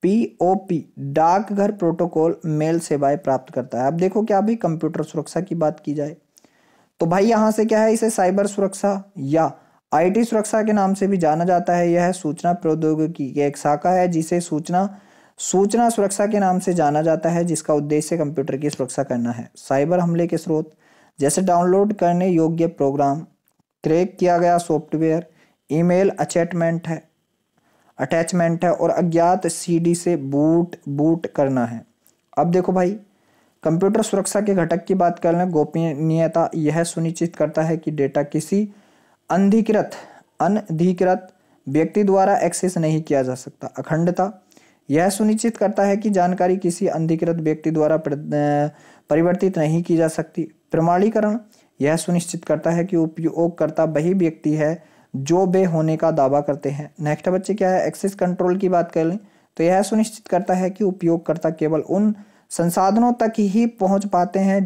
S1: POP डाकघर प्रोटोकॉल मेल सेवाएं प्राप्त करता है। अब देखो क्या भाई, कंप्यूटर सुरक्षा की बात की जाए तो भाई यहाँ से क्या है, इसे साइबर सुरक्षा या IT सुरक्षा के नाम से भी जाना जाता है। यह सूचना प्रौद्योगिकी की एक शाखा है जिसे सूचना सुरक्षा के नाम से जाना जाता है जिसका उद्देश्य कंप्यूटर की सुरक्षा करना है। साइबर हमले के स्रोत जैसे डाउनलोड करने योग्य प्रोग्राम, क्रैक किया गया सॉफ्टवेयर, ईमेल अटैचमेंट है और अज्ञात CD से बूट करना है। अब देखो भाई, कंप्यूटर सुरक्षा के घटक की बात कर लें, गोपनीयता। यह सुनिश्चित करता है कि डेटा किसी अनधिकृत व्यक्ति द्वारा एक्सेस नहीं किया जा सकता। अखंडता, यह सुनिश्चित करता है कि जानकारी किसी अनधिकृत व्यक्ति द्वारा परिवर्तित नहीं की जा सकती। प्रमाणीकरण, यह सुनिश्चित करता है कि उपयोगकर्ता वही व्यक्ति है जो वे होने का दावा करते हैं। नेक्स्ट बच्चे क्या है, एक्सेस कंट्रोल की बात कर लें तो यह सुनिश्चित करता है कि उपयोगकर्ता केवल उन संसाधनों तक ही पहुंच पाते हैं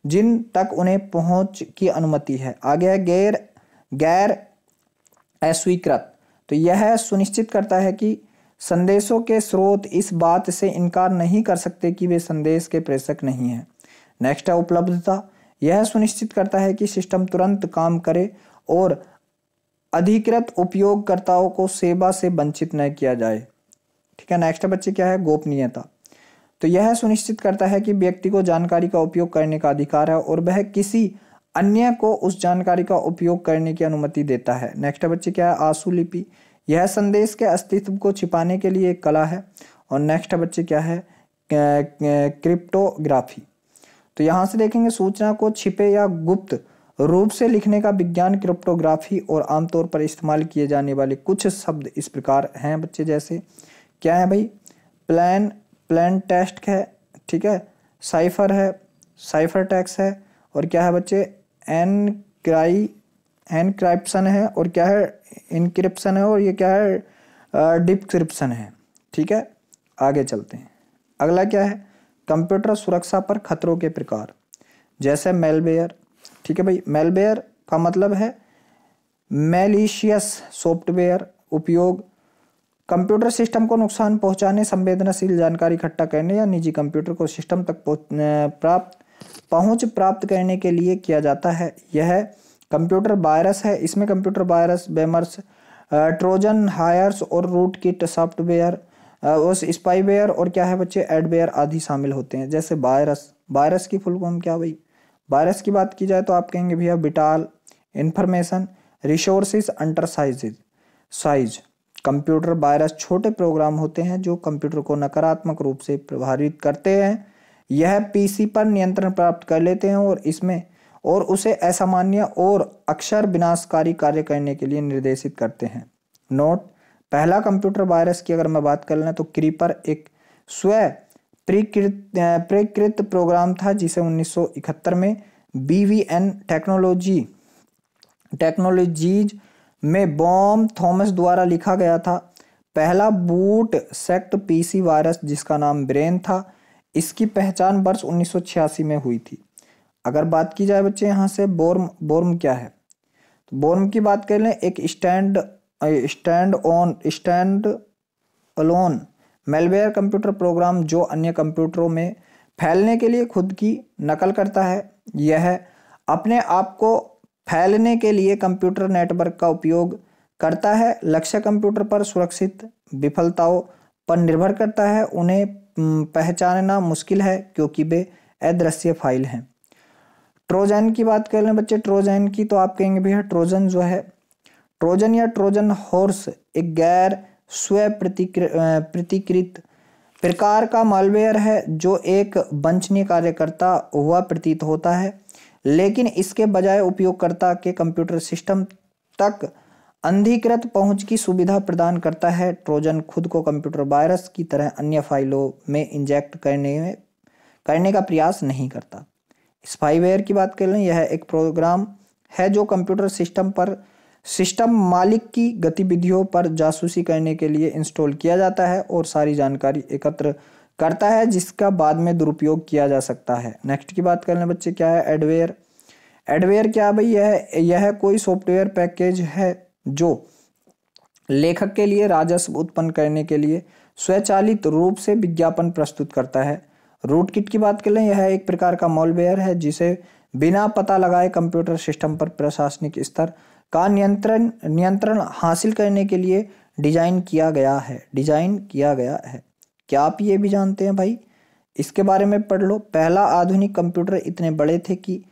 S1: जिन तक उन्हें पहुंच की अनुमति है। आगे है गैर अस्वीकृत, तो यह सुनिश्चित करता है कि संदेशों के स्रोत इस बात से इनकार नहीं कर सकते कि वे संदेश के प्रेषक नहीं हैं। नेक्स्ट है उपलब्धता, यह सुनिश्चित करता है कि सिस्टम तुरंत काम करे और अधिकृत उपयोगकर्ताओं को सेवा से वंचित न किया जाए। ठीक है। नेक्स्ट बच्चे क्या है, गोपनीयता, तो यह सुनिश्चित करता है कि व्यक्ति को जानकारी का उपयोग करने का अधिकार है और वह किसी अन्य को उस जानकारी का उपयोग करने की अनुमति देता है। नेक्स्ट बच्चे क्या है, आशुलिपि, यह संदेश के अस्तित्व को छिपाने के लिए एक कला है। और नेक्स्ट बच्चे क्या है, क्रिप्टोग्राफी, तो यहाँ से देखेंगे सूचना को छिपे या गुप्त रूप से लिखने का विज्ञान क्रिप्टोग्राफी। और आमतौर पर इस्तेमाल किए जाने वाले कुछ शब्द इस प्रकार हैं बच्चे, जैसे क्या है भाई, प्लेन टेक्स्ट है, ठीक है, साइफर है, साइफर टेक्स्ट है, और क्या है बच्चे, एनक्रिप्शन है, और क्या है, इनक्रिप्शन है, और ये क्या है, डिक्रिप्शन है। ठीक है, आगे चलते हैं। अगला क्या है, कंप्यूटर सुरक्षा पर खतरों के प्रकार, जैसे मेलवेयर। ठीक है भाई, मेलवेयर का मतलब है मैलिशियस सॉफ्टवेयर। उपयोग, कंप्यूटर सिस्टम को नुकसान पहुंचाने, संवेदनशील जानकारी इकट्ठा करने या निजी कंप्यूटर को सिस्टम तक पहुंच प्राप्त करने के लिए किया जाता है। यह कंप्यूटर वायरस है, इसमें कंप्यूटर वायरस, बेमर्स, ट्रोजन हायर्स और रूट किट सॉफ्टवेयर, उस स्पाईवेयर और क्या है बच्चे, एडवेयर आदि शामिल होते हैं। जैसे वायरस की फुल फॉर्म क्या भाई, वायरस की बात की जाए तो आप कहेंगे भैया vital information resources under size. Computer virus छोटे प्रोग्राम होते हैं जो कंप्यूटर को नकारात्मक रूप से प्रभावित करते हैं। यह पीसी पर नियंत्रण प्राप्त कर लेते हैं और उसे असामान्य और अक्सर विनाशकारी कार्य करने के लिए निर्देशित करते हैं। नोट, पहला कंप्यूटर वायरस की अगर मैं बात कर लें तो क्रीपर एक प्रेकृत प्रोग्राम था जिसे 1971 में BVN टेक्नोलॉजीज में बॉम थॉमस द्वारा लिखा गया था। पहला बूट सेक्ट पीसी वायरस जिसका नाम ब्रेन था, इसकी पहचान वर्ष 1986 में हुई थी। अगर बात की जाए बच्चे यहाँ से बोर्म क्या है, तो बोर्म की बात कर लें, एक stand alone malware computer program जो अन्य कंप्यूटरों में फैलने के लिए खुद की नकल करता है। यह अपने आप को फैलने के लिए कंप्यूटर नेटवर्क का उपयोग करता है। लक्ष्य कंप्यूटर पर सुरक्षित विफलताओं पर निर्भर करता है। उन्हें पहचानना मुश्किल है क्योंकि वे अदृश्य फाइल हैं। ट्रोजन की बात कर लें बच्चे, ट्रोजन की तो आप कहेंगे भैया ट्रोजन जो है, ट्रोजन या ट्रोजन हॉर्स एक गैर स्व प्रतिकृत प्रकार का मालवेयर है जो एक वांछनीय कार्य करता हुआ प्रतीत होता है, लेकिन इसके बजाय उपयोगकर्ता के कंप्यूटर सिस्टम तक अनधिकृत पहुंच की सुविधा प्रदान करता है। ट्रोजन खुद को कंप्यूटर वायरस की तरह अन्य फाइलों में इंजेक्ट करने का प्रयास नहीं करता। स्पाईवेयर की बात कर लें, यह एक प्रोग्राम है जो कंप्यूटर सिस्टम मालिक की गतिविधियों पर जासूसी करने के लिए इंस्टॉल किया जाता है और सारी जानकारी एकत्र करता है जिसका बाद में दुरुपयोग किया जा सकता है। नेक्स्ट की बात कर लें बच्चे, क्या है एडवेयर। एडवेयर क्या है भाई, यह कोई सॉफ्टवेयर पैकेज है जो लेखक के लिए राजस्व उत्पन्न करने के लिए स्वचालित रूप से विज्ञापन प्रस्तुत करता है। रूटकिट की बात कर लें, यह एक प्रकार का मॉलवेयर है जिसे बिना पता लगाए कंप्यूटर सिस्टम पर प्रशासनिक स्तर का नियंत्रण हासिल करने के लिए डिजाइन किया गया है। क्या आप ये भी जानते हैं भाई, इसके बारे में पढ़ लो। पहला आधुनिक कंप्यूटर इतने बड़े थे कि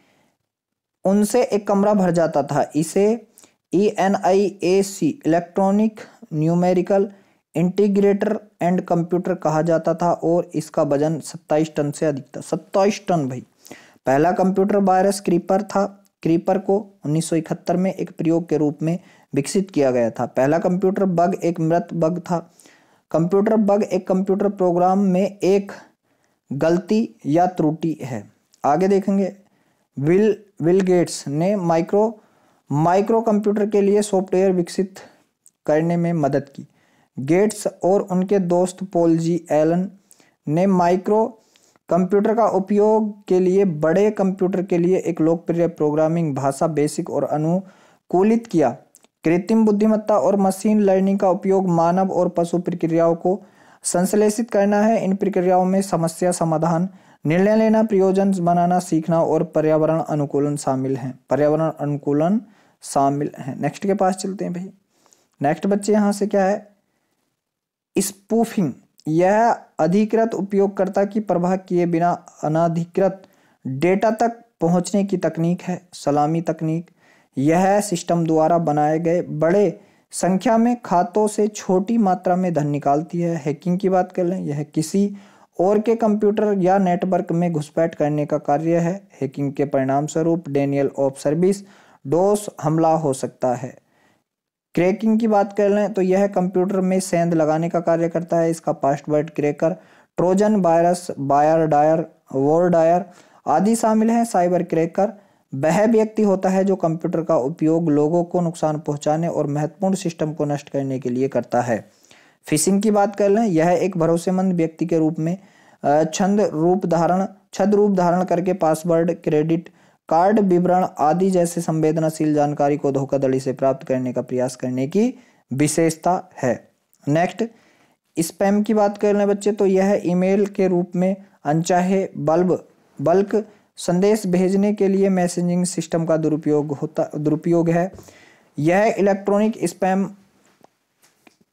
S1: उनसे एक कमरा भर जाता था। इसे ENIAC electronic numerical integrator and computer कहा जाता था और इसका वजन 27 टन से अधिक था। 27 टन भाई। पहला कंप्यूटर वायरस क्रीपर था। क्रीपर को 1971 में एक प्रयोग के रूप में विकसित किया गया था। पहला कंप्यूटर बग एक मृत बग था। कंप्यूटर बग एक कंप्यूटर प्रोग्राम में एक गलती या त्रुटि है। आगे देखेंगे, विल गेट्स ने माइक्रो कंप्यूटर के लिए सॉफ्टवेयर विकसित करने में मदद की। गेट्स और उनके दोस्त पॉल जी एलन ने माइक्रो कंप्यूटर का उपयोग के लिए बड़े कंप्यूटर के लिए एक लोकप्रिय प्रोग्रामिंग भाषा बेसिक और अनुकूलित किया। कृत्रिम बुद्धिमत्ता और मशीन लर्निंग का उपयोग मानव और पशु प्रक्रियाओं को संश्लेषित करना है। इन प्रक्रियाओं में समस्या समाधान, निर्णय लेना, प्रयोजन बनाना सीखना और पर्यावरण अनुकूलन शामिल है। नेक्स्ट के पास चलते हैं भाई। नेक्स्ट बच्चे यहाँ से क्या है, स्पूफिंग। यह अधिकृत उपयोगकर्ता की परवाह किए बिना अनधिकृत डेटा तक पहुंचने की तकनीक है। सलामी तकनीक, यह सिस्टम द्वारा बनाए गए बड़े संख्या में खातों से छोटी मात्रा में धन निकालती है। हैकिंग की बात कर लें, यह किसी और के कंप्यूटर या नेटवर्क में घुसपैठ करने का कार्य है। हैकिंग के परिणाम स्वरूप डेनियल ऑफ सर्विस डोस हमला हो सकता है। क्रैकिंग की बात कर लें तो यह कंप्यूटर में सेंध लगाने का कार्य करता है। इसका पासवर्ड क्रैकर, ट्रोजन, वायरस, वॉरडायर आदि शामिल हैं। साइबर क्रैकर वह व्यक्ति होता है जो कंप्यूटर का उपयोग लोगों को नुकसान पहुंचाने और महत्वपूर्ण सिस्टम को नष्ट करने के लिए करता है। फिशिंग की बात कर लें, यह एक भरोसेमंद व्यक्ति के रूप में छद्म रूप धारण करके पासवर्ड, क्रेडिट कार्ड विवरण आदि जैसे संवेदनशील जानकारी को धोखाधड़ी से प्राप्त करने का प्रयास करने की विशेषता है। नेक्स्ट, स्पैम की बात कर लें बच्चे तो यह ईमेल के रूप में अनचाहे बल्क संदेश भेजने के लिए मैसेजिंग सिस्टम का दुरुपयोग है। यह इलेक्ट्रॉनिक स्पैम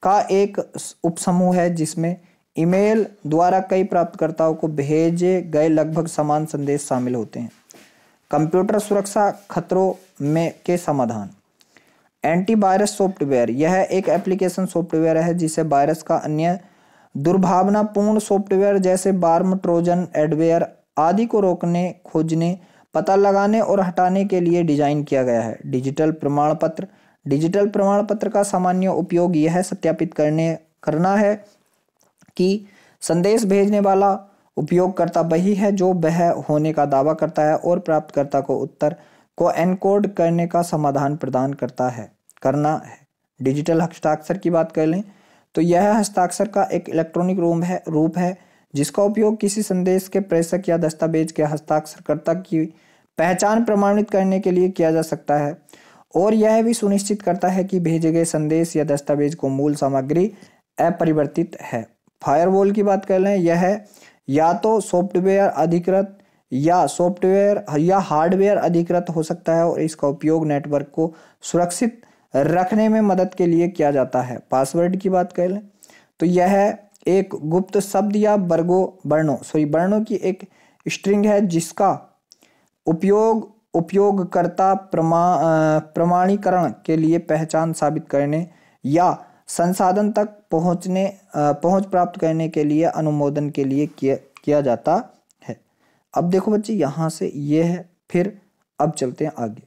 S1: का एक उपसमूह है जिसमें ईमेल द्वारा कई प्राप्तकर्ताओं को भेजे गए लगभग समान संदेश शामिल होते हैं। कंप्यूटर सुरक्षा खतरों के समाधान। एंटीवायरस सॉफ्टवेयर, यह एक एप्लीकेशन सॉफ्टवेयर है जिसे वायरस का अन्य दुर्भावनापूर्ण सॉफ्टवेयर जैसे बार्म, ट्रोजन, एडवेयर आदि को रोकने, खोजने, पता लगाने और हटाने के लिए डिजाइन किया गया है। डिजिटल प्रमाण पत्र का सामान्य उपयोग यह सत्यापित करना है कि संदेश भेजने वाला उपयोगकर्ता वही है जो वह होने का दावा करता है और प्राप्तकर्ता को उत्तर को एनकोड करने का समाधान प्रदान करना है। डिजिटल हस्ताक्षर की बात कर लें तो यह हस्ताक्षर का एक इलेक्ट्रॉनिक रूप है जिसका उपयोग किसी संदेश के प्रेषक या दस्तावेज के हस्ताक्षरकर्ता की पहचान प्रमाणित करने के लिए किया जा सकता है और यह भी सुनिश्चित करता है कि भेजे गए संदेश या दस्तावेज को मूल सामग्री अपरिवर्तित है। फायरवॉल की बात कर लें, यह या तो सॉफ्टवेयर या हार्डवेयर अधिकृत हो सकता है और इसका उपयोग नेटवर्क को सुरक्षित रखने में मदद के लिए किया जाता है। पासवर्ड की बात कर लें तो यह एक गुप्त शब्द या वर्णों की एक स्ट्रिंग है जिसका उपयोग उपयोगकर्ता प्रमाणीकरण के लिए पहचान साबित करने या संसाधन तक पहुंच प्राप्त करने के लिए अनुमोदन के लिए किया जाता है। अब देखो बच्चे यहाँ से ये है, फिर अब चलते हैं आगे।